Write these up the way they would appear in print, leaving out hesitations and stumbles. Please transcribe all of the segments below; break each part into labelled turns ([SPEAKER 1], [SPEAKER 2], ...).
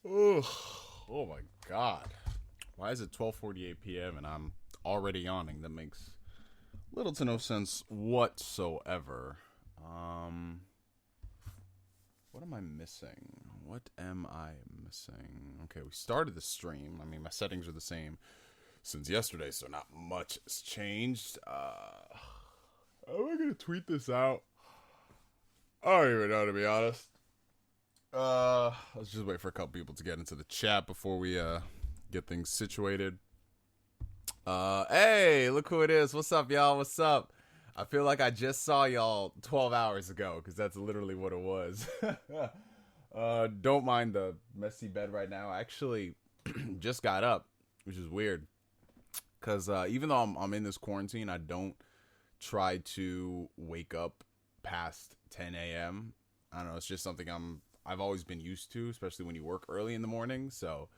[SPEAKER 1] Ugh. Oh my god. Why is it 12:48 p.m. and I'm already yawning? That makes little to no sense whatsoever. What am I missing? What am I missing? Okay, we started the stream. I mean, my settings are the same since yesterday, so not much has changed. Am I gonna tweet this out? I don't even know, to be honest. Let's just wait for a couple people to get into the chat before we get things situated. Hey, look who it is. What's up, y'all? What's up? I feel like I just saw y'all 12 hours ago, because that's literally what it was. Don't mind the messy bed right now. I actually just got up, which is weird, because even though I'm in this quarantine, I don't try to wake up past 10 a.m. I don't know, it's just something I've always been used to, especially when you work early in the morning, so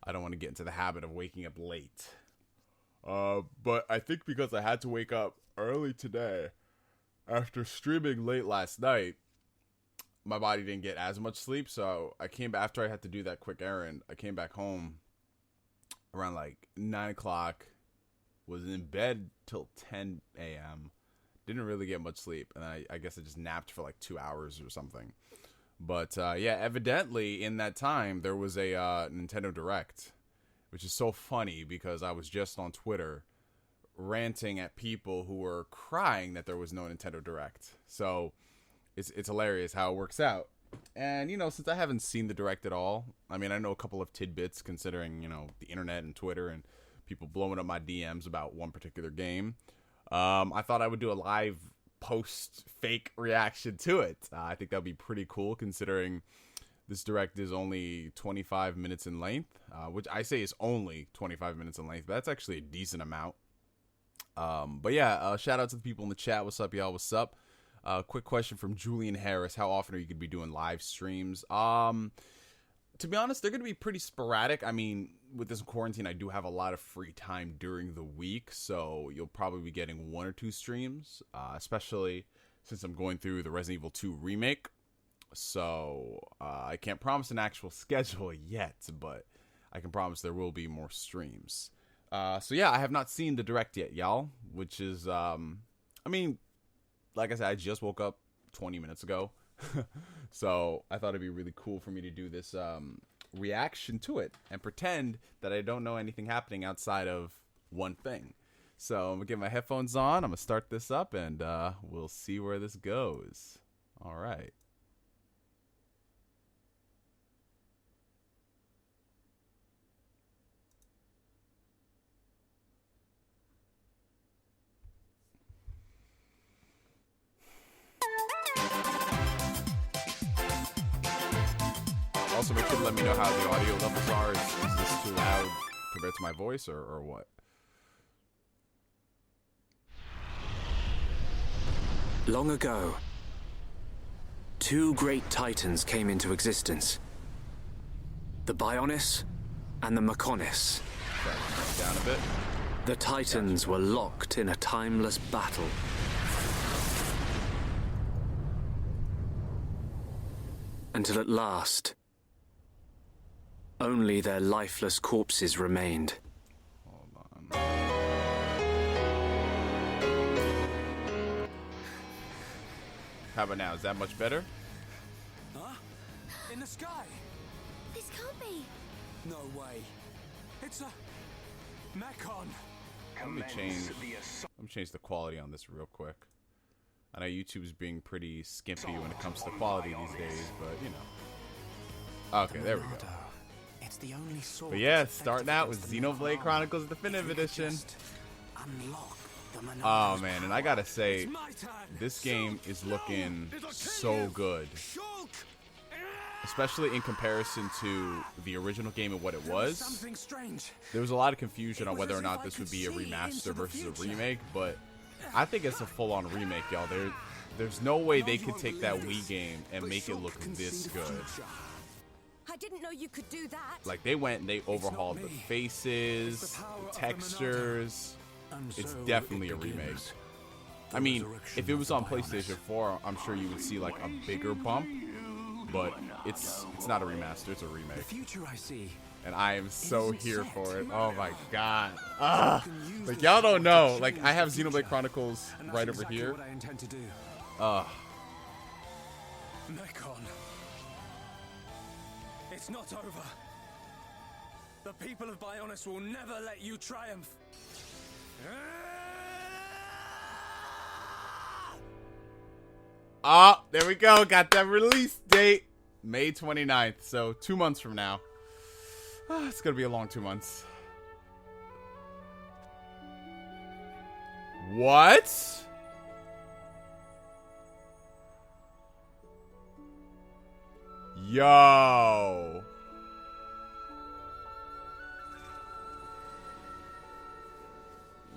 [SPEAKER 1] I don't want to get into the habit of waking up late. But I think because I had to wake up early today, after streaming late last night, my body didn't get as much sleep, so I came back after I had to do that quick errand. I came back home around like 9 o'clock, was in bed till 10 a.m., didn't really get much sleep, and I guess I just napped for like 2 hours or something. But yeah, evidently in that time there was a Nintendo Direct, which is so funny because I was just on Twitter ranting at people who were crying that there was no Nintendo Direct. So it's hilarious how it works out. And, you know, since I haven't seen the Direct at all, I mean, I know a couple of tidbits considering, you know, the internet and Twitter and people blowing up my DMs about one particular game. I thought I would do a live post fake reaction to it. I think that would be pretty cool considering this Direct is only 25 minutes in length, which I say is only 25 minutes in length, but that's actually a decent amount. But yeah, shout out to the people in the chat. What's up, y'all? What's up? Quick question from Julian Harris. How often are you going to be doing live streams? To be honest, they're going to be pretty sporadic. I mean, with this quarantine, I do have a lot of free time during the week, so you'll probably be getting 1 or 2 streams, especially since I'm going through the Resident Evil 2 remake. So I can't promise an actual schedule yet, but I can promise there will be more streams. So yeah, I have not seen the Direct yet, y'all, which is, I mean, like I said, I just woke up 20 minutes ago. So I thought it'd be really cool for me to do this reaction to it and pretend that I don't know anything happening outside of one thing. So I'm gonna get my headphones on, I'm gonna start this up, and we'll see where this goes. All right. Also, make sure to let me know how the audio levels are. Is this too loud compared to my voice, or what?
[SPEAKER 2] Long ago, 2 great titans came into existence. The Bionis and the Mechonis.
[SPEAKER 1] Down a bit.
[SPEAKER 2] The titans were locked in a timeless battle. Until at last, only their lifeless corpses remained.
[SPEAKER 1] Hold on. How about now? Is that much better?
[SPEAKER 3] Huh? In the sky?
[SPEAKER 4] This can't be.
[SPEAKER 3] No way. It's a Mechon.
[SPEAKER 1] Let me change the quality on this real quick. I know YouTube's being pretty skimpy when it comes to quality these days, but you know. Okay, there we go.
[SPEAKER 3] It's the only sword.
[SPEAKER 1] But yeah, starting out with Xenoblade Chronicles Definitive Edition. Oh man, and I gotta say, this game is looking so good. Especially in comparison to the original game and what it was. There was a lot of confusion on whether or not this would be a remaster versus a remake, but I think it's a full-on remake, y'all. There's no way they could take that Wii game and make it look this good.
[SPEAKER 4] I didn't know you could do that.
[SPEAKER 1] Like, they went and they overhauled the faces, the textures. It's definitely a remake. I mean, if it was on PlayStation 4, I'm sure you would see like a bigger bump. but it's not a remaster, it's a
[SPEAKER 3] The
[SPEAKER 1] remake.
[SPEAKER 3] future I see.
[SPEAKER 1] And I am so
[SPEAKER 3] Isn't
[SPEAKER 1] here
[SPEAKER 3] set
[SPEAKER 1] for it.
[SPEAKER 3] to
[SPEAKER 1] Oh
[SPEAKER 3] matter.
[SPEAKER 1] my god.
[SPEAKER 3] You can use
[SPEAKER 1] Like
[SPEAKER 3] this
[SPEAKER 1] y'all don't
[SPEAKER 3] power to
[SPEAKER 1] know. Like
[SPEAKER 3] change
[SPEAKER 1] I have
[SPEAKER 3] the
[SPEAKER 1] Xenoblade
[SPEAKER 3] future.
[SPEAKER 1] Chronicles
[SPEAKER 3] And that's
[SPEAKER 1] right over
[SPEAKER 3] exactly
[SPEAKER 1] here.
[SPEAKER 3] what I intend to do. Mekon. It's not over. The people of Bionis will never let you triumph.
[SPEAKER 1] There we go. Got that release date. May 29th. So 2 months from now. It's gonna be a long 2 months. What? Yo.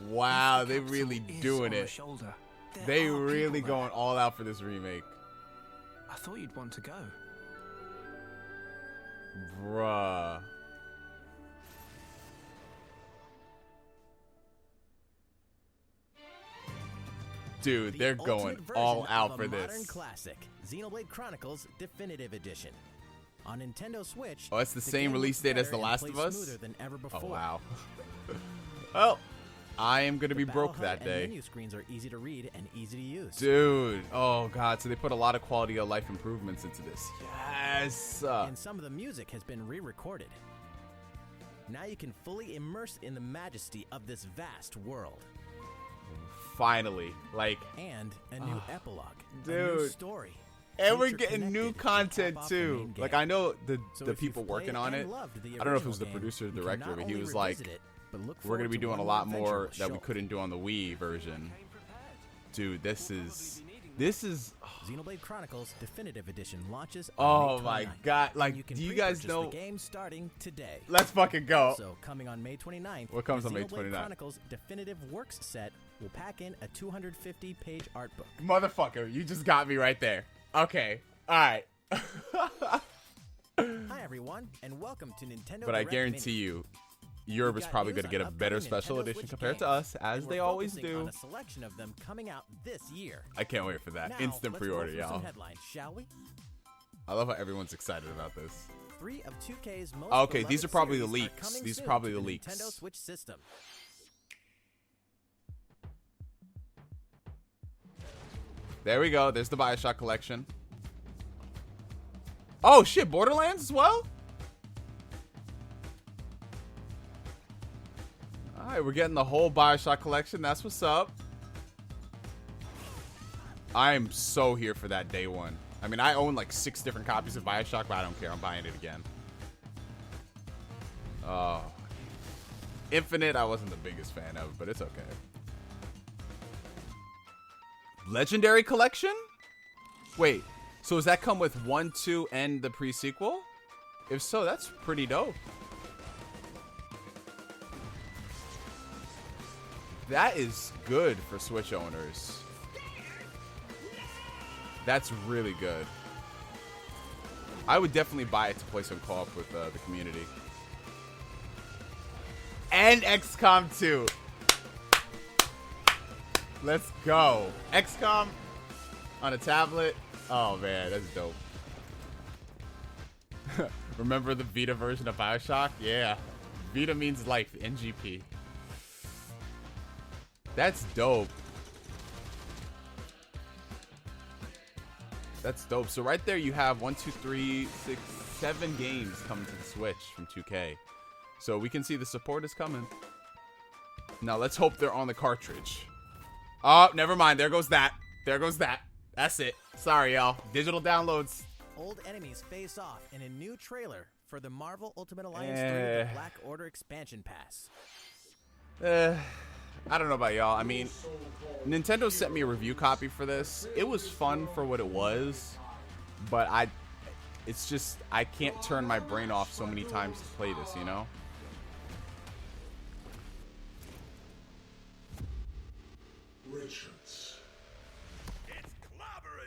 [SPEAKER 1] Wow, they really doing it. They really going all out for this remake.
[SPEAKER 3] I thought you'd want to go.
[SPEAKER 1] Bruh. Dude, they're going all out for
[SPEAKER 5] Modern
[SPEAKER 1] this.
[SPEAKER 5] classic, Xenoblade Chronicles Definitive Edition. On Nintendo Switch.
[SPEAKER 1] Oh, it's the same
[SPEAKER 5] game
[SPEAKER 1] release
[SPEAKER 5] looks
[SPEAKER 1] date as
[SPEAKER 5] better
[SPEAKER 1] The
[SPEAKER 5] and
[SPEAKER 1] Last
[SPEAKER 5] plays
[SPEAKER 1] of Us?
[SPEAKER 5] smoother than ever
[SPEAKER 1] Oh,
[SPEAKER 5] before.
[SPEAKER 1] wow. Well, I am going to
[SPEAKER 5] The
[SPEAKER 1] be broke
[SPEAKER 5] battle
[SPEAKER 1] that
[SPEAKER 5] HUD and
[SPEAKER 1] day.
[SPEAKER 5] menu screens are easy to read and easy to use.
[SPEAKER 1] Dude. Oh, God. So they put a lot of quality of life improvements into this. Yes.
[SPEAKER 5] And some of the music has been re-recorded. Now you can fully immerse in the majesty of this vast world.
[SPEAKER 1] Finally. Like,
[SPEAKER 5] And a new epilogue. A
[SPEAKER 1] dude.
[SPEAKER 5] new story.
[SPEAKER 1] and we're
[SPEAKER 5] Future
[SPEAKER 1] getting new
[SPEAKER 5] connected to
[SPEAKER 1] content
[SPEAKER 5] cap off the
[SPEAKER 1] too.
[SPEAKER 5] main
[SPEAKER 1] Like
[SPEAKER 5] game.
[SPEAKER 1] I know
[SPEAKER 5] So
[SPEAKER 1] the
[SPEAKER 5] if
[SPEAKER 1] people
[SPEAKER 5] you've
[SPEAKER 1] working
[SPEAKER 5] played
[SPEAKER 1] on
[SPEAKER 5] and
[SPEAKER 1] it.
[SPEAKER 5] loved the
[SPEAKER 1] I don't know if it was the
[SPEAKER 5] original
[SPEAKER 1] producer or
[SPEAKER 5] game, you
[SPEAKER 1] director,
[SPEAKER 5] can
[SPEAKER 1] but
[SPEAKER 5] not
[SPEAKER 1] he
[SPEAKER 5] only
[SPEAKER 1] was like,
[SPEAKER 5] revisit it, but look
[SPEAKER 1] we're gonna
[SPEAKER 5] forward
[SPEAKER 1] be
[SPEAKER 5] to
[SPEAKER 1] doing a
[SPEAKER 5] one
[SPEAKER 1] lot
[SPEAKER 5] adventure
[SPEAKER 1] more
[SPEAKER 5] with
[SPEAKER 1] that we
[SPEAKER 5] Shulk.
[SPEAKER 1] couldn't do on the Wii version. Dude, this is
[SPEAKER 5] Xenoblade Chronicles Definitive Edition launches
[SPEAKER 1] Oh
[SPEAKER 5] on May
[SPEAKER 1] my
[SPEAKER 5] 29th,
[SPEAKER 1] God,
[SPEAKER 5] and
[SPEAKER 1] like,
[SPEAKER 5] you can
[SPEAKER 1] do you guys
[SPEAKER 5] pre-purchase
[SPEAKER 1] know-
[SPEAKER 5] the game starting today.
[SPEAKER 1] let's fucking go.
[SPEAKER 5] Also, coming on May 29th,
[SPEAKER 1] What comes
[SPEAKER 5] the
[SPEAKER 1] on May
[SPEAKER 5] Xenoblade
[SPEAKER 1] 29th?
[SPEAKER 5] Chronicles Definitive Works set will pack in a 250-page art book.
[SPEAKER 1] Motherfucker, you just got me right there. Okay. Alright.
[SPEAKER 5] Hi everyone, and welcome to Nintendo
[SPEAKER 1] But I
[SPEAKER 5] Direct
[SPEAKER 1] guarantee
[SPEAKER 5] Mini.
[SPEAKER 1] you, Europe
[SPEAKER 5] We've
[SPEAKER 1] is
[SPEAKER 5] got
[SPEAKER 1] probably
[SPEAKER 5] news
[SPEAKER 1] going to get
[SPEAKER 5] on
[SPEAKER 1] a better
[SPEAKER 5] upcoming
[SPEAKER 1] special
[SPEAKER 5] Nintendo
[SPEAKER 1] edition
[SPEAKER 5] Switch
[SPEAKER 1] compared to
[SPEAKER 5] games,
[SPEAKER 1] us, as
[SPEAKER 5] and
[SPEAKER 1] they
[SPEAKER 5] we're
[SPEAKER 1] always
[SPEAKER 5] focusing
[SPEAKER 1] do.
[SPEAKER 5] on a selection of them coming out this year.
[SPEAKER 1] I can't wait for that.
[SPEAKER 5] Now,
[SPEAKER 1] Instant
[SPEAKER 5] let's roll
[SPEAKER 1] pre-order,
[SPEAKER 5] through some
[SPEAKER 1] y'all.
[SPEAKER 5] headlines, shall we?
[SPEAKER 1] I love how everyone's excited about this.
[SPEAKER 5] 3 of 2K's most
[SPEAKER 1] Okay, these
[SPEAKER 5] beloved
[SPEAKER 1] are probably the
[SPEAKER 5] series are
[SPEAKER 1] leaks.
[SPEAKER 5] coming
[SPEAKER 1] These are
[SPEAKER 5] soon
[SPEAKER 1] probably
[SPEAKER 5] to
[SPEAKER 1] the
[SPEAKER 5] the
[SPEAKER 1] leaks.
[SPEAKER 5] Nintendo Switch system.
[SPEAKER 1] There we go. There's the BioShock collection. Oh shit, Borderlands as well? Alright, we're getting the whole BioShock collection. That's what's up. I am so here for that day one. I mean, I own like 6 different copies of BioShock, but I don't care. I'm buying it again. Oh. Infinite, I wasn't the biggest fan of, but it's okay. Legendary collection? Wait, so does that come with 1, 2, and the pre-sequel? If so, that's pretty dope. That is good for Switch owners. That's really good. I would definitely buy it to play some co-op with the community. And XCOM 2. Let's go. XCOM on a tablet. Oh man, that's dope. Remember the Vita version of BioShock? Yeah. Vita means life, NGP. That's dope. That's dope. So right there you have 1, 2, 3, 6, 7 games coming to the Switch from 2K. So we can see the support is coming. Now let's hope they're on the cartridge. Oh, never mind. There goes that. There goes that. That's it. Sorry, y'all. Digital downloads.
[SPEAKER 5] Old enemies face off in a new trailer for the Marvel Ultimate Alliance 3 The Black Order Expansion Pass.
[SPEAKER 1] I don't know about y'all. I mean, Nintendo sent me a review copy for this. It was fun for what it was, but it's just, I can't turn my brain off so many times to play this, you know?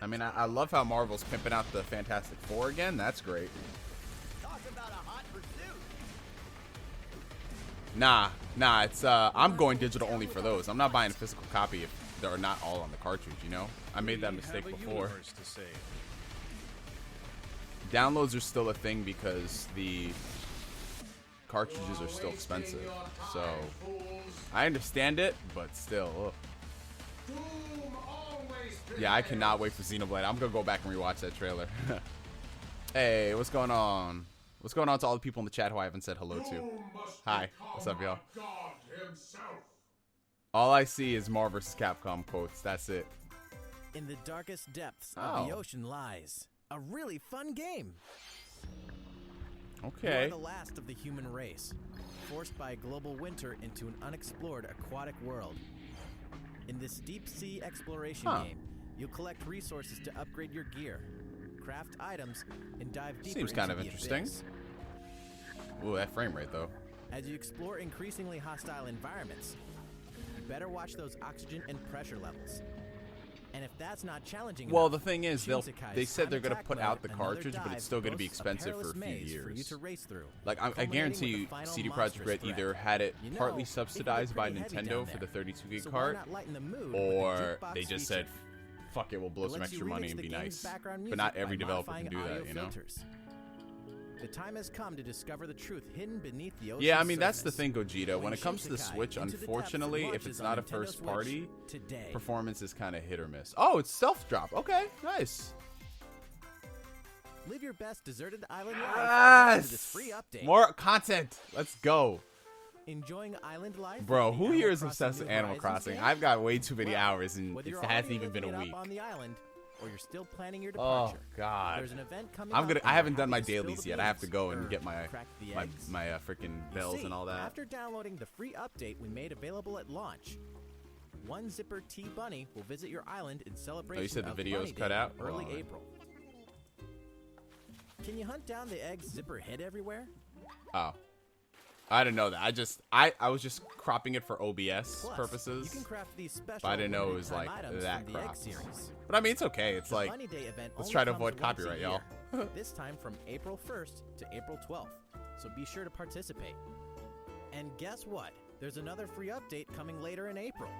[SPEAKER 1] I mean, I love how Marvel's pimping out the Fantastic Four again. That's great. Nah, it's I'm going digital only for those. I'm not buying a physical copy if they're not all on the cartridge, you know? I made that mistake before. downloads are still a thing because the cartridges are still expensive. So I understand it, but still. Ugh. Yeah, I cannot wait for Xenoblade. I'm gonna go back and rewatch that trailer. Hey, what's going on? What's going on to all the people in the chat who I haven't said hello to? Hi, what's up, y'all? All I see is Marvel vs. Capcom quotes. That's it.
[SPEAKER 5] In the darkest depths of the ocean lies a really fun game.
[SPEAKER 1] Okay.
[SPEAKER 5] You are the last of the human race, forced by global winter into an unexplored aquatic world. In this deep-sea exploration game, you'll collect resources to upgrade your gear, craft items, and dive deeper
[SPEAKER 1] Seems kind
[SPEAKER 5] into
[SPEAKER 1] of
[SPEAKER 5] the
[SPEAKER 1] interesting.
[SPEAKER 5] abyss.
[SPEAKER 1] Ooh, that frame rate, though.
[SPEAKER 5] As you explore increasingly hostile environments, you better watch those oxygen and pressure levels. And if that's not challenging
[SPEAKER 1] Well,
[SPEAKER 5] enough,
[SPEAKER 1] the thing is,
[SPEAKER 5] Shinsekai's
[SPEAKER 1] they said they're
[SPEAKER 5] Time
[SPEAKER 1] going to
[SPEAKER 5] Attack
[SPEAKER 1] put
[SPEAKER 5] Mode,
[SPEAKER 1] out the
[SPEAKER 5] another
[SPEAKER 1] cartridge, but
[SPEAKER 5] dive,
[SPEAKER 1] it's still going to be
[SPEAKER 5] boasts a
[SPEAKER 1] expensive for
[SPEAKER 5] perilous
[SPEAKER 1] a few
[SPEAKER 5] maze
[SPEAKER 1] years.
[SPEAKER 5] for you to race through,
[SPEAKER 1] Like, I
[SPEAKER 5] culminating
[SPEAKER 1] guarantee
[SPEAKER 5] with
[SPEAKER 1] you,
[SPEAKER 5] the final
[SPEAKER 1] CD Projekt
[SPEAKER 5] monstrous
[SPEAKER 1] Red
[SPEAKER 5] threat.
[SPEAKER 1] either had it
[SPEAKER 5] You know,
[SPEAKER 1] partly
[SPEAKER 5] it can get
[SPEAKER 1] subsidized by
[SPEAKER 5] pretty heavy
[SPEAKER 1] Nintendo
[SPEAKER 5] down
[SPEAKER 1] for the
[SPEAKER 5] there.
[SPEAKER 1] 32 gig
[SPEAKER 5] So
[SPEAKER 1] cart,
[SPEAKER 5] why not lighten the mood with the
[SPEAKER 1] or
[SPEAKER 5] jukebox
[SPEAKER 1] they just
[SPEAKER 5] feature?
[SPEAKER 1] said, fuck it, we'll blow
[SPEAKER 5] It
[SPEAKER 1] some
[SPEAKER 5] lets you
[SPEAKER 1] extra money
[SPEAKER 5] remix
[SPEAKER 1] and
[SPEAKER 5] the
[SPEAKER 1] be
[SPEAKER 5] game's
[SPEAKER 1] nice.
[SPEAKER 5] background
[SPEAKER 1] But
[SPEAKER 5] music
[SPEAKER 1] not every
[SPEAKER 5] by
[SPEAKER 1] developer can
[SPEAKER 5] modifying
[SPEAKER 1] do that,
[SPEAKER 5] audio
[SPEAKER 1] you know?
[SPEAKER 5] filters. The time has come to discover the truth hidden beneath the ocean's
[SPEAKER 1] Yeah, I mean, that's the
[SPEAKER 5] surface.
[SPEAKER 1] thing, Gogeta. When it comes to the
[SPEAKER 5] Shinsekai
[SPEAKER 1] Switch,
[SPEAKER 5] Into the Depths
[SPEAKER 1] unfortunately, if
[SPEAKER 5] launches
[SPEAKER 1] it's
[SPEAKER 5] on
[SPEAKER 1] not a
[SPEAKER 5] Nintendo
[SPEAKER 1] first
[SPEAKER 5] Switch
[SPEAKER 1] party,
[SPEAKER 5] today.
[SPEAKER 1] performance is kind of hit or miss. Oh, it's self-drop. Okay, nice.
[SPEAKER 5] Live your best deserted island life thanks to this free update.
[SPEAKER 1] More content. Let's go.
[SPEAKER 5] Enjoying island life?
[SPEAKER 1] Bro,
[SPEAKER 5] with the
[SPEAKER 1] who
[SPEAKER 5] Animal
[SPEAKER 1] here is
[SPEAKER 5] Crossing
[SPEAKER 1] obsessed
[SPEAKER 5] New
[SPEAKER 1] with Animal
[SPEAKER 5] Horizons
[SPEAKER 1] Crossing?
[SPEAKER 5] game?
[SPEAKER 1] I've got way too many
[SPEAKER 5] Well,
[SPEAKER 1] hours, and
[SPEAKER 5] whether
[SPEAKER 1] it
[SPEAKER 5] you're
[SPEAKER 1] hasn't
[SPEAKER 5] already
[SPEAKER 1] even been a
[SPEAKER 5] living it
[SPEAKER 1] week.
[SPEAKER 5] up on the island, or you're still planning your
[SPEAKER 1] Oh
[SPEAKER 5] departure.
[SPEAKER 1] God.
[SPEAKER 5] There's an event coming
[SPEAKER 1] I'm
[SPEAKER 5] up
[SPEAKER 1] gonna.
[SPEAKER 5] and
[SPEAKER 1] I
[SPEAKER 5] you're
[SPEAKER 1] haven't done my
[SPEAKER 5] happy to spill
[SPEAKER 1] dailies
[SPEAKER 5] the
[SPEAKER 1] yet. I have to
[SPEAKER 5] beans,
[SPEAKER 1] go and
[SPEAKER 5] or
[SPEAKER 1] get my
[SPEAKER 5] crack the
[SPEAKER 1] my
[SPEAKER 5] eggs.
[SPEAKER 1] my freaking
[SPEAKER 5] You
[SPEAKER 1] bells
[SPEAKER 5] see,
[SPEAKER 1] and all that.
[SPEAKER 5] After downloading the free update we made available at launch, one Zipper T Bunny will visit your island in celebration
[SPEAKER 1] said the
[SPEAKER 5] of
[SPEAKER 1] video's
[SPEAKER 5] Bunny
[SPEAKER 1] cut
[SPEAKER 5] Day
[SPEAKER 1] out?
[SPEAKER 5] in early
[SPEAKER 1] Hold on.
[SPEAKER 5] April. Can you hunt down the eggs Zipper hid everywhere?
[SPEAKER 1] Oh, I didn't know that. I was just cropping it for OBS
[SPEAKER 5] Plus,
[SPEAKER 1] purposes.
[SPEAKER 5] you can craft these special
[SPEAKER 1] But I didn't know it
[SPEAKER 5] limited
[SPEAKER 1] was
[SPEAKER 5] time
[SPEAKER 1] like
[SPEAKER 5] items
[SPEAKER 1] that
[SPEAKER 5] from the egg
[SPEAKER 1] cropped.
[SPEAKER 5] series.
[SPEAKER 1] But I mean, it's okay. It's
[SPEAKER 5] The
[SPEAKER 1] like
[SPEAKER 5] Bunny Day event
[SPEAKER 1] let's
[SPEAKER 5] only
[SPEAKER 1] try to
[SPEAKER 5] comes
[SPEAKER 1] avoid
[SPEAKER 5] once a
[SPEAKER 1] copyright,
[SPEAKER 5] year,
[SPEAKER 1] y'all.
[SPEAKER 5] this time from April 1st to April 12th. So be sure to participate. And guess what? There's another free update coming later in April.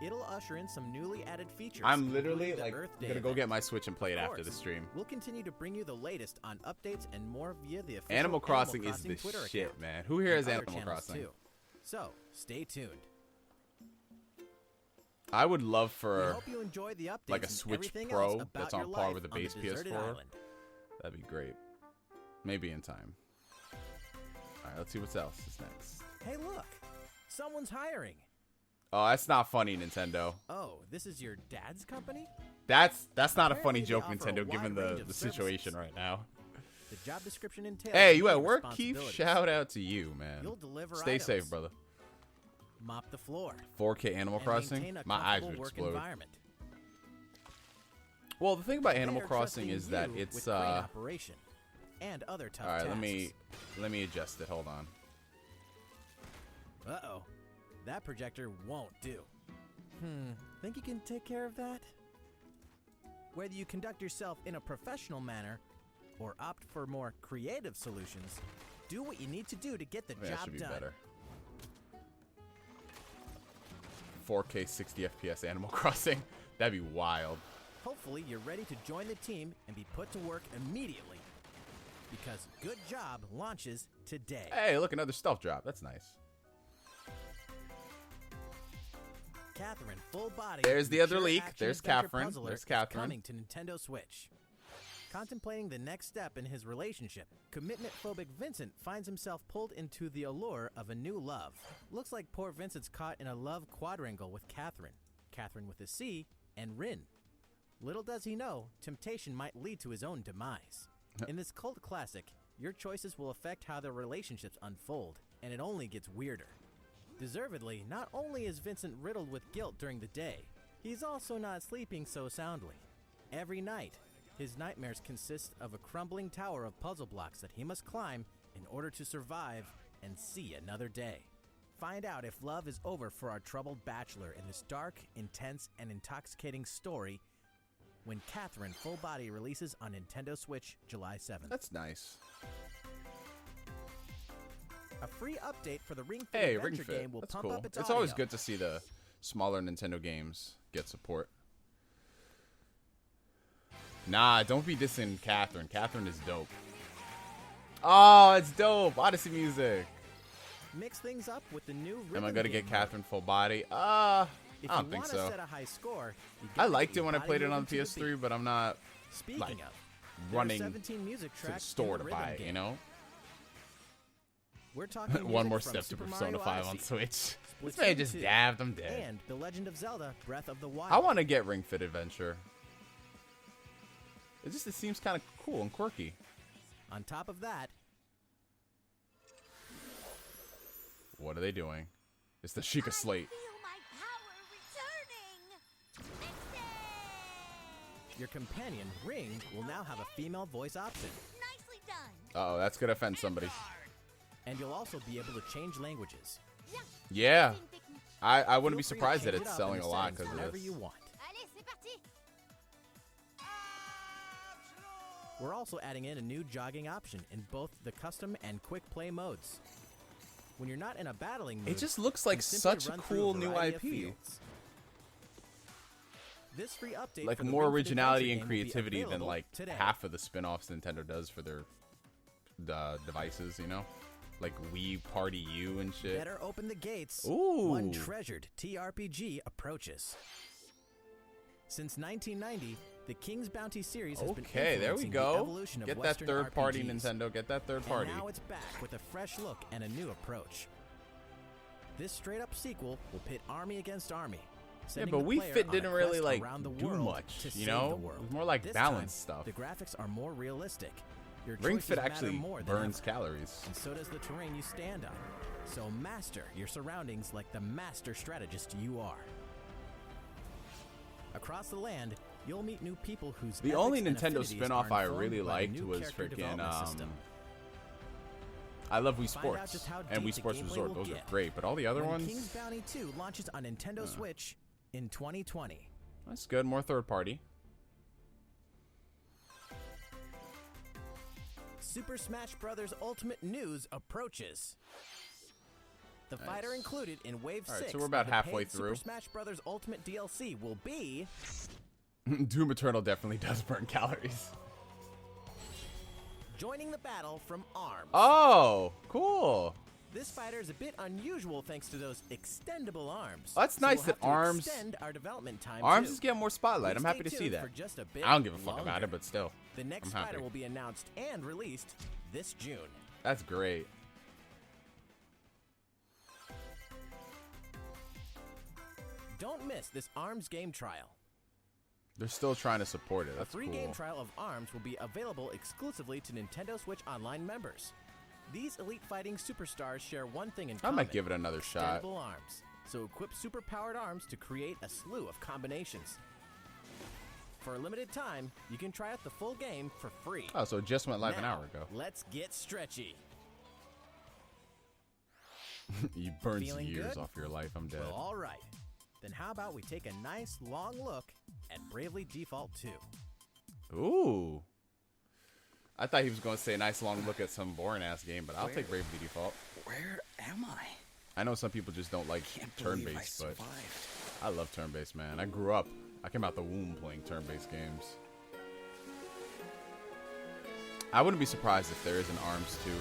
[SPEAKER 5] It'll usher in some newly added features.
[SPEAKER 1] I'm literally
[SPEAKER 5] including the
[SPEAKER 1] like
[SPEAKER 5] Earth Day
[SPEAKER 1] gonna go
[SPEAKER 5] event.
[SPEAKER 1] get my Switch and play it
[SPEAKER 5] Of
[SPEAKER 1] after the
[SPEAKER 5] course,
[SPEAKER 1] stream.
[SPEAKER 5] We'll continue to bring you the latest on updates and more via the official
[SPEAKER 1] Animal Crossing is the
[SPEAKER 5] Twitter
[SPEAKER 1] shit,
[SPEAKER 5] account
[SPEAKER 1] man. Who here has
[SPEAKER 5] and other
[SPEAKER 1] Animal
[SPEAKER 5] channels,
[SPEAKER 1] Crossing?
[SPEAKER 5] too. So, stay tuned.
[SPEAKER 1] I would love
[SPEAKER 5] We
[SPEAKER 1] for
[SPEAKER 5] hope you enjoy the updates
[SPEAKER 1] like a
[SPEAKER 5] and
[SPEAKER 1] Switch
[SPEAKER 5] everything
[SPEAKER 1] Pro
[SPEAKER 5] else about
[SPEAKER 1] that's
[SPEAKER 5] your
[SPEAKER 1] on par
[SPEAKER 5] life
[SPEAKER 1] with the
[SPEAKER 5] on
[SPEAKER 1] base
[SPEAKER 5] deserted
[SPEAKER 1] PS4.
[SPEAKER 5] island.
[SPEAKER 1] That'd be great. Maybe in time. All right, let's see what else is next.
[SPEAKER 5] Hey, look! Someone's hiring.
[SPEAKER 1] Oh, that's not funny, Nintendo.
[SPEAKER 5] Oh, this is your dad's company?
[SPEAKER 1] That's not a funny
[SPEAKER 5] Apparently they
[SPEAKER 1] joke,
[SPEAKER 5] offer a
[SPEAKER 1] Nintendo, given
[SPEAKER 5] wide range
[SPEAKER 1] the
[SPEAKER 5] of
[SPEAKER 1] situation
[SPEAKER 5] services.
[SPEAKER 1] right now.
[SPEAKER 5] The job description entails
[SPEAKER 1] Hey, you
[SPEAKER 5] many
[SPEAKER 1] at work, Keith?
[SPEAKER 5] responsibilities.
[SPEAKER 1] Shout out to you, man.
[SPEAKER 5] You'll deliver
[SPEAKER 1] Stay
[SPEAKER 5] items,
[SPEAKER 1] safe, brother.
[SPEAKER 5] mop the floor,
[SPEAKER 1] 4K Animal
[SPEAKER 5] and
[SPEAKER 1] Crossing?
[SPEAKER 5] maintain a
[SPEAKER 1] My eyes
[SPEAKER 5] comfortable
[SPEAKER 1] would
[SPEAKER 5] work
[SPEAKER 1] explode.
[SPEAKER 5] environment.
[SPEAKER 1] Well, the thing about
[SPEAKER 5] They
[SPEAKER 1] Animal
[SPEAKER 5] are
[SPEAKER 1] Crossing
[SPEAKER 5] trusting
[SPEAKER 1] is that
[SPEAKER 5] you
[SPEAKER 1] it's
[SPEAKER 5] with crane operation and other tough
[SPEAKER 1] all right,
[SPEAKER 5] tasks.
[SPEAKER 1] let me adjust it. Hold on.
[SPEAKER 5] Uh-oh. That projector won't do. Think you can take care of that? Whether you conduct yourself in a professional manner or opt for more creative solutions, do what you need to do to get the
[SPEAKER 1] That
[SPEAKER 5] job
[SPEAKER 1] should be
[SPEAKER 5] done.
[SPEAKER 1] better. 4K 60 FPS Animal Crossing. That'd be wild.
[SPEAKER 5] Hopefully, you're ready to join the team and be put to work immediately. Because Good Job launches today.
[SPEAKER 1] Hey, look, another stealth drop. That's nice.
[SPEAKER 5] Catherine, full body.
[SPEAKER 1] There's the other
[SPEAKER 5] mature
[SPEAKER 1] leak.
[SPEAKER 5] action
[SPEAKER 1] There's
[SPEAKER 5] adventure
[SPEAKER 1] Catherine.
[SPEAKER 5] puzzler
[SPEAKER 1] There's
[SPEAKER 5] is
[SPEAKER 1] Catherine.
[SPEAKER 5] Coming to Nintendo Switch. Contemplating the next step in his relationship, commitment-phobic Vincent finds himself pulled into the allure of a new love. Looks like poor Vincent's caught in a love quadrangle with Catherine, Catherine with a C, and Rin. Little does he know, temptation might lead to his own demise. In this cult classic, your choices will affect how their relationships unfold, and it only gets weirder. Deservedly, not only is Vincent riddled with guilt during the day, he's also not sleeping so soundly. Every night, his nightmares consist of a crumbling tower of puzzle blocks that he must climb in order to survive and see another day. Find out if love is over for our troubled bachelor in this dark, intense, and intoxicating story when Catherine Full Body releases on Nintendo Switch July 7th.
[SPEAKER 1] That's nice.
[SPEAKER 5] A free update for the Ring Fit
[SPEAKER 1] Hey, Ring
[SPEAKER 5] Adventure
[SPEAKER 1] Fit.
[SPEAKER 5] game will
[SPEAKER 1] That's
[SPEAKER 5] pump
[SPEAKER 1] cool.
[SPEAKER 5] up its
[SPEAKER 1] It's always
[SPEAKER 5] audio.
[SPEAKER 1] good to see the smaller Nintendo games get support. Nah, don't be dissing Catherine. Catherine is dope. Oh, it's dope. Odyssey music.
[SPEAKER 5] Mix things up with the new rhythm
[SPEAKER 1] Am I gonna
[SPEAKER 5] game
[SPEAKER 1] get
[SPEAKER 5] mode.
[SPEAKER 1] Catherine full body? I
[SPEAKER 5] If
[SPEAKER 1] don't
[SPEAKER 5] you
[SPEAKER 1] think
[SPEAKER 5] wanna
[SPEAKER 1] so.
[SPEAKER 5] set a high score, you
[SPEAKER 1] I
[SPEAKER 5] gotta
[SPEAKER 1] liked
[SPEAKER 5] get
[SPEAKER 1] it
[SPEAKER 5] your
[SPEAKER 1] when I
[SPEAKER 5] body
[SPEAKER 1] played it on
[SPEAKER 5] moving
[SPEAKER 1] the
[SPEAKER 5] to the
[SPEAKER 1] PS3,
[SPEAKER 5] beat.
[SPEAKER 1] but I'm not
[SPEAKER 5] Speaking
[SPEAKER 1] like,
[SPEAKER 5] of, there are
[SPEAKER 1] running
[SPEAKER 5] 17 music
[SPEAKER 1] to the
[SPEAKER 5] tracks
[SPEAKER 1] store
[SPEAKER 5] in
[SPEAKER 1] to
[SPEAKER 5] the
[SPEAKER 1] buy
[SPEAKER 5] rhythm
[SPEAKER 1] it,
[SPEAKER 5] game.
[SPEAKER 1] you know?
[SPEAKER 5] We're talking
[SPEAKER 1] One
[SPEAKER 5] music
[SPEAKER 1] more
[SPEAKER 5] from
[SPEAKER 1] step to
[SPEAKER 5] Super
[SPEAKER 1] Persona
[SPEAKER 5] Mario
[SPEAKER 1] 5 on
[SPEAKER 5] Odyssey,
[SPEAKER 1] Switch. This man
[SPEAKER 5] Splatoon
[SPEAKER 1] just
[SPEAKER 5] 2,
[SPEAKER 1] dabbed, I'm dead.
[SPEAKER 5] and The Legend of Zelda: Breath of the Wild.
[SPEAKER 1] I want to get Ring Fit Adventure. It seems kind of cool and quirky.
[SPEAKER 5] On top of that,
[SPEAKER 1] What are they doing? It's the Sheikah Slate.
[SPEAKER 4] Feel my power returning.
[SPEAKER 5] your companion, Ring, will now have a female voice option.
[SPEAKER 4] Nicely done.
[SPEAKER 1] Uh-oh, that's gonna offend somebody.
[SPEAKER 5] And you'll also be able to change languages.
[SPEAKER 1] Yeah. I wouldn't be
[SPEAKER 5] Feel free to
[SPEAKER 1] surprised that
[SPEAKER 5] change
[SPEAKER 1] it's
[SPEAKER 5] it up
[SPEAKER 1] selling
[SPEAKER 5] in
[SPEAKER 1] a
[SPEAKER 5] the
[SPEAKER 1] lot
[SPEAKER 5] settings
[SPEAKER 1] because of
[SPEAKER 5] whenever
[SPEAKER 1] this.
[SPEAKER 5] you want.
[SPEAKER 4] Allez, c'est parti.
[SPEAKER 5] We're also adding in a new jogging option in both the custom and quick play modes. When you're not in a battling mood,
[SPEAKER 1] It just looks like
[SPEAKER 5] you simply
[SPEAKER 1] such a
[SPEAKER 5] run through
[SPEAKER 1] cool new
[SPEAKER 5] variety of
[SPEAKER 1] IP.
[SPEAKER 5] fields. This free update
[SPEAKER 1] Like
[SPEAKER 5] for the
[SPEAKER 1] more
[SPEAKER 5] Ring Fit
[SPEAKER 1] originality
[SPEAKER 5] Adventure
[SPEAKER 1] and
[SPEAKER 5] game will be
[SPEAKER 1] creativity than
[SPEAKER 5] available
[SPEAKER 1] like
[SPEAKER 5] today.
[SPEAKER 1] half of the spin-offs Nintendo does for their devices, you know? Like Wii Party U and shit.
[SPEAKER 5] Better open the gates.
[SPEAKER 1] Ooh.
[SPEAKER 5] One treasured TRPG approaches. Since 1990, the King's Bounty series has been
[SPEAKER 1] Okay, there we
[SPEAKER 5] influencing the
[SPEAKER 1] go.
[SPEAKER 5] evolution of
[SPEAKER 1] Get that
[SPEAKER 5] Western
[SPEAKER 1] third-party
[SPEAKER 5] RPGs.
[SPEAKER 1] Nintendo. Get that third party.
[SPEAKER 5] And now it's back with a fresh look and a new approach. This straight-up sequel will pit army against army.
[SPEAKER 1] Yeah,
[SPEAKER 5] sending
[SPEAKER 1] but
[SPEAKER 5] the
[SPEAKER 1] Wii
[SPEAKER 5] player
[SPEAKER 1] Fit
[SPEAKER 5] on a
[SPEAKER 1] didn't really
[SPEAKER 5] quest
[SPEAKER 1] like
[SPEAKER 5] around the
[SPEAKER 1] do
[SPEAKER 5] world
[SPEAKER 1] much,
[SPEAKER 5] to
[SPEAKER 1] you
[SPEAKER 5] save
[SPEAKER 1] know?
[SPEAKER 5] the
[SPEAKER 1] It
[SPEAKER 5] world.
[SPEAKER 1] was more like
[SPEAKER 5] This
[SPEAKER 1] balanced
[SPEAKER 5] time,
[SPEAKER 1] stuff.
[SPEAKER 5] The graphics are more realistic. Your
[SPEAKER 1] Ring
[SPEAKER 5] choices
[SPEAKER 1] Fit
[SPEAKER 5] matter
[SPEAKER 1] actually
[SPEAKER 5] more than
[SPEAKER 1] burns
[SPEAKER 5] ever.
[SPEAKER 1] calories.
[SPEAKER 5] And so does the terrain you stand on. So master your surroundings like the master strategist you are. Across the land, you'll meet new people whose
[SPEAKER 1] The
[SPEAKER 5] ethics
[SPEAKER 1] only
[SPEAKER 5] and
[SPEAKER 1] Nintendo
[SPEAKER 5] affinities
[SPEAKER 1] spin-off
[SPEAKER 5] are
[SPEAKER 1] I
[SPEAKER 5] informed
[SPEAKER 1] really
[SPEAKER 5] by the
[SPEAKER 1] liked
[SPEAKER 5] new
[SPEAKER 1] was
[SPEAKER 5] character
[SPEAKER 1] freaking
[SPEAKER 5] development system.
[SPEAKER 1] I love Wii
[SPEAKER 5] Find out
[SPEAKER 1] Sports
[SPEAKER 5] just how
[SPEAKER 1] and
[SPEAKER 5] deep
[SPEAKER 1] Wii
[SPEAKER 5] the
[SPEAKER 1] Sports
[SPEAKER 5] gameplay
[SPEAKER 1] Resort.
[SPEAKER 5] will
[SPEAKER 1] Those are
[SPEAKER 5] get
[SPEAKER 1] great, but all the other
[SPEAKER 5] when
[SPEAKER 1] ones,
[SPEAKER 5] King's Bounty 2 launches on Nintendo Switch in 2020.
[SPEAKER 1] that's good. More third party.
[SPEAKER 5] Super Smash Bros. Ultimate news approaches. The fighter
[SPEAKER 1] Nice.
[SPEAKER 5] included in Wave
[SPEAKER 1] All right,
[SPEAKER 5] 6
[SPEAKER 1] so we're about
[SPEAKER 5] of the
[SPEAKER 1] halfway
[SPEAKER 5] paid
[SPEAKER 1] through.
[SPEAKER 5] Super Smash Bros. Ultimate DLC will be
[SPEAKER 1] Doom Eternal definitely does burn calories.
[SPEAKER 5] joining the battle from ARMS.
[SPEAKER 1] Oh, cool.
[SPEAKER 5] This fighter is a bit unusual thanks to those extendable arms.
[SPEAKER 1] Oh, that's
[SPEAKER 5] so
[SPEAKER 1] nice
[SPEAKER 5] we'll
[SPEAKER 1] that
[SPEAKER 5] have to
[SPEAKER 1] ARMS
[SPEAKER 5] extend our development time
[SPEAKER 1] ARMS
[SPEAKER 5] too.
[SPEAKER 1] is getting more spotlight. I'm
[SPEAKER 5] Please
[SPEAKER 1] happy to
[SPEAKER 5] stay
[SPEAKER 1] see
[SPEAKER 5] tuned
[SPEAKER 1] that.
[SPEAKER 5] for just a bit
[SPEAKER 1] I don't give a fuck about
[SPEAKER 5] longer.
[SPEAKER 1] it, but still,
[SPEAKER 5] The next
[SPEAKER 1] I'm happy.
[SPEAKER 5] fighter will be announced and released this June.
[SPEAKER 1] That's great.
[SPEAKER 5] Don't miss this ARMS game trial.
[SPEAKER 1] They're still trying to support it.
[SPEAKER 5] A
[SPEAKER 1] That's
[SPEAKER 5] free
[SPEAKER 1] cool.
[SPEAKER 5] game trial of ARMS will be available exclusively to Nintendo Switch Online members. These elite fighting superstars share one thing in
[SPEAKER 1] I
[SPEAKER 5] common.
[SPEAKER 1] might give it another shot.
[SPEAKER 5] Extendable arms. So equip super-powered arms to create a slew of combinations. For a limited time, you can try out the full game for free.
[SPEAKER 1] Oh, so it just went live an
[SPEAKER 5] Now,
[SPEAKER 1] hour ago.
[SPEAKER 5] Let's get stretchy.
[SPEAKER 1] You burns
[SPEAKER 5] Feeling
[SPEAKER 1] years
[SPEAKER 5] good?
[SPEAKER 1] off your life. I'm dead.
[SPEAKER 5] Well, all right. Then how about we take a nice long look at Bravely Default 2?
[SPEAKER 1] Ooh. I thought he was going to say a nice long look at some boring ass game, but I'll take Bravely Default.
[SPEAKER 6] Where am I?
[SPEAKER 1] I know some people just don't like
[SPEAKER 6] Can't believe I
[SPEAKER 1] turn-based, but
[SPEAKER 6] survived.
[SPEAKER 1] I love turn-based, man. I grew up. I came out the womb playing turn-based games. I wouldn't be surprised if there is an ARMS 2.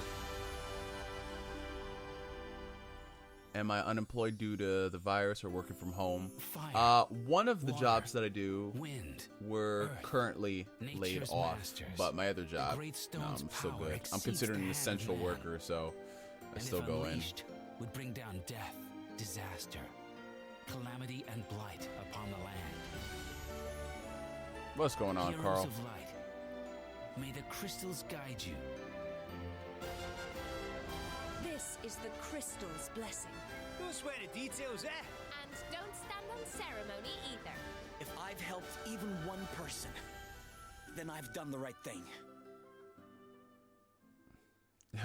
[SPEAKER 1] Am I unemployed due to the virus or working from home?
[SPEAKER 6] Fire,
[SPEAKER 1] One of the
[SPEAKER 6] water,
[SPEAKER 1] jobs that I do
[SPEAKER 6] wind,
[SPEAKER 1] were
[SPEAKER 6] earth,
[SPEAKER 1] currently laid
[SPEAKER 6] nature's
[SPEAKER 1] off,
[SPEAKER 6] masters.
[SPEAKER 1] but my other job,
[SPEAKER 6] great
[SPEAKER 1] no,
[SPEAKER 6] stone's
[SPEAKER 1] I'm still
[SPEAKER 6] power
[SPEAKER 1] good. I'm
[SPEAKER 6] exceeds
[SPEAKER 1] considered
[SPEAKER 6] the
[SPEAKER 1] an
[SPEAKER 6] hand of
[SPEAKER 1] essential
[SPEAKER 6] man.
[SPEAKER 1] worker, so I
[SPEAKER 6] and
[SPEAKER 1] still
[SPEAKER 6] if
[SPEAKER 1] go in.
[SPEAKER 6] unleashed, would bring down death, disaster, calamity, and blight upon the land.
[SPEAKER 1] What's going on,
[SPEAKER 6] Heroes
[SPEAKER 1] Carl?
[SPEAKER 6] of light, may the crystals guide you.
[SPEAKER 4] This is the crystal's blessing.
[SPEAKER 7] Don't swear the details, eh?
[SPEAKER 4] And don't stand on ceremony either.
[SPEAKER 7] If I've helped even one person, then I've done the right thing.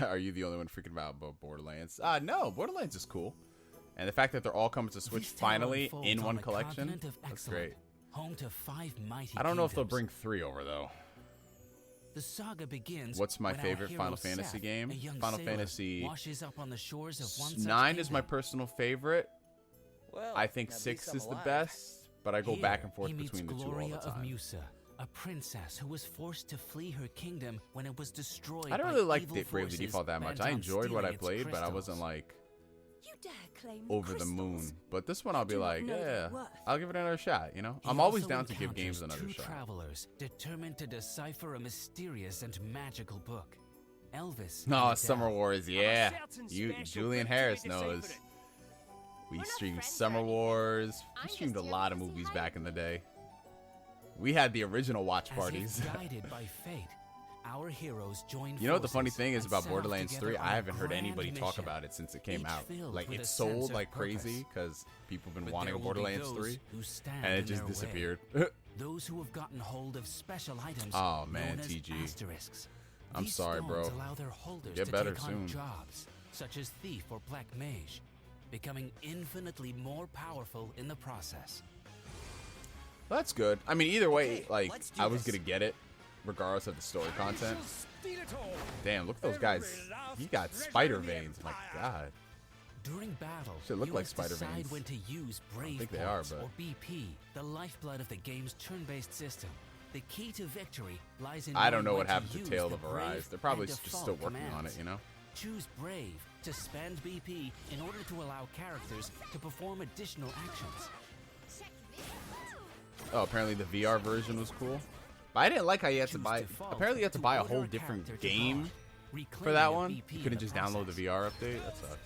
[SPEAKER 1] Are you the only one freaking out about Borderlands? No, Borderlands is cool. And the fact that they're all coming to Switch
[SPEAKER 6] This tale
[SPEAKER 1] finally
[SPEAKER 6] unfolds
[SPEAKER 1] in
[SPEAKER 6] on
[SPEAKER 1] one
[SPEAKER 6] the
[SPEAKER 1] collection,
[SPEAKER 6] continent of
[SPEAKER 1] that's
[SPEAKER 6] excellence,
[SPEAKER 1] great.
[SPEAKER 6] Home to 5 mighty
[SPEAKER 1] I don't know if they'll
[SPEAKER 6] kingdoms.
[SPEAKER 1] bring 3 over, though.
[SPEAKER 6] The saga begins.
[SPEAKER 1] What's my
[SPEAKER 6] when our
[SPEAKER 1] favorite
[SPEAKER 6] hero
[SPEAKER 1] Final Fantasy
[SPEAKER 6] Seth,
[SPEAKER 1] game?
[SPEAKER 6] a young
[SPEAKER 1] Final
[SPEAKER 6] sailor,
[SPEAKER 1] Fantasy
[SPEAKER 6] washes up on the shores of one such
[SPEAKER 1] 9 is my
[SPEAKER 6] kingdom.
[SPEAKER 1] personal favorite.
[SPEAKER 7] Well,
[SPEAKER 1] I think
[SPEAKER 7] at least
[SPEAKER 1] 6
[SPEAKER 7] I'm
[SPEAKER 1] is the
[SPEAKER 7] alive.
[SPEAKER 1] best, but I go
[SPEAKER 6] Here,
[SPEAKER 1] back and forth
[SPEAKER 6] he meets
[SPEAKER 1] between the two all
[SPEAKER 6] Gloria
[SPEAKER 1] the
[SPEAKER 6] of
[SPEAKER 1] time.
[SPEAKER 6] Musa, a princess who was forced to flee her kingdom when it was destroyed.
[SPEAKER 1] I don't
[SPEAKER 6] by
[SPEAKER 1] really like
[SPEAKER 6] evil
[SPEAKER 1] Bravely
[SPEAKER 6] forces
[SPEAKER 1] Default that much.
[SPEAKER 6] bent
[SPEAKER 1] I
[SPEAKER 6] on
[SPEAKER 1] enjoyed what I
[SPEAKER 6] stealing its
[SPEAKER 1] played, but I wasn't
[SPEAKER 6] crystals.
[SPEAKER 1] like
[SPEAKER 4] You dare claim
[SPEAKER 1] over the moon.
[SPEAKER 4] crystals?
[SPEAKER 1] But this one I'll be
[SPEAKER 4] do not
[SPEAKER 1] like,
[SPEAKER 4] know their
[SPEAKER 1] yeah,
[SPEAKER 4] worth.
[SPEAKER 1] I'll give it another shot, you know?
[SPEAKER 6] He
[SPEAKER 1] I'm always
[SPEAKER 6] also
[SPEAKER 1] down to give games
[SPEAKER 6] encounters
[SPEAKER 1] another
[SPEAKER 6] two
[SPEAKER 1] shot.
[SPEAKER 6] travelers determined to decipher a mysterious and magical book. Elvis.
[SPEAKER 1] No,
[SPEAKER 6] and
[SPEAKER 1] Summer
[SPEAKER 6] Adele.
[SPEAKER 1] Wars, yeah. Julian Harris knows. We streamed Summer Wars. We streamed a lot of movies back in the day. We had the original watch parties.
[SPEAKER 6] As if guided by fate, our heroes joined.
[SPEAKER 1] You know what the funny
[SPEAKER 6] forces
[SPEAKER 1] thing is
[SPEAKER 6] and
[SPEAKER 1] about
[SPEAKER 6] set off
[SPEAKER 1] Borderlands
[SPEAKER 6] together
[SPEAKER 1] 3?
[SPEAKER 6] on
[SPEAKER 1] I
[SPEAKER 6] a
[SPEAKER 1] haven't heard
[SPEAKER 6] grand
[SPEAKER 1] anybody talk
[SPEAKER 6] mission,
[SPEAKER 1] about it since it came
[SPEAKER 6] each
[SPEAKER 1] out.
[SPEAKER 6] filled
[SPEAKER 1] Like,
[SPEAKER 6] with
[SPEAKER 1] it's
[SPEAKER 6] a sense
[SPEAKER 1] sold
[SPEAKER 6] of
[SPEAKER 1] like crazy
[SPEAKER 6] purpose.
[SPEAKER 1] because people have been
[SPEAKER 6] But
[SPEAKER 1] wanting a
[SPEAKER 6] there will be
[SPEAKER 1] Borderlands
[SPEAKER 6] those
[SPEAKER 1] 3,
[SPEAKER 6] who stand
[SPEAKER 1] and it
[SPEAKER 6] in
[SPEAKER 1] just
[SPEAKER 6] their way.
[SPEAKER 1] disappeared.
[SPEAKER 6] Those who have gotten hold of special items
[SPEAKER 1] Oh, man,
[SPEAKER 6] known as
[SPEAKER 1] TG.
[SPEAKER 6] asterisks.
[SPEAKER 1] I'm
[SPEAKER 6] These
[SPEAKER 1] sorry, bro.
[SPEAKER 6] stones allow their holders
[SPEAKER 1] Get
[SPEAKER 6] to
[SPEAKER 1] better
[SPEAKER 6] take on
[SPEAKER 1] soon.
[SPEAKER 6] jobs such as thief or black mage, becoming infinitely more powerful in the process.
[SPEAKER 1] That's good. I mean, either way,
[SPEAKER 7] Okay,
[SPEAKER 1] like,
[SPEAKER 7] let's do
[SPEAKER 1] I was
[SPEAKER 7] this.
[SPEAKER 1] gonna get it, regardless of the story content.
[SPEAKER 3] Steal it all.
[SPEAKER 1] Damn, look at those guys. He got spider veins. My God.
[SPEAKER 6] During battle,
[SPEAKER 1] Should look
[SPEAKER 6] you
[SPEAKER 1] like
[SPEAKER 6] must
[SPEAKER 1] spider
[SPEAKER 6] decide
[SPEAKER 1] veins.
[SPEAKER 6] when to use Brave
[SPEAKER 1] think they are,
[SPEAKER 6] Points,
[SPEAKER 1] but-
[SPEAKER 6] or BP, the lifeblood of the game's turn-based system. The key to victory lies in
[SPEAKER 1] I don't know
[SPEAKER 6] knowing
[SPEAKER 1] what
[SPEAKER 6] when
[SPEAKER 1] happened to
[SPEAKER 6] use
[SPEAKER 1] Tale
[SPEAKER 6] the
[SPEAKER 1] of
[SPEAKER 6] Brave
[SPEAKER 1] Arise. They're probably
[SPEAKER 6] and
[SPEAKER 1] just
[SPEAKER 6] default
[SPEAKER 1] still working on
[SPEAKER 6] commands.
[SPEAKER 1] it, you know?
[SPEAKER 6] Choose Brave to spend BP in order to allow characters to perform additional actions.
[SPEAKER 4] Check this out.
[SPEAKER 1] Oh, apparently the VR version was cool. But I didn't like how you had to
[SPEAKER 6] Choose
[SPEAKER 1] buy.
[SPEAKER 6] Default
[SPEAKER 1] Apparently, you had to buy a
[SPEAKER 6] order
[SPEAKER 1] whole different
[SPEAKER 6] character to
[SPEAKER 1] game
[SPEAKER 6] vault,
[SPEAKER 1] for
[SPEAKER 6] reclaiming
[SPEAKER 1] that
[SPEAKER 6] a
[SPEAKER 1] one.
[SPEAKER 6] BP
[SPEAKER 1] You
[SPEAKER 6] in
[SPEAKER 1] couldn't
[SPEAKER 6] the
[SPEAKER 1] just download the
[SPEAKER 6] process.
[SPEAKER 1] VR update. That sucks.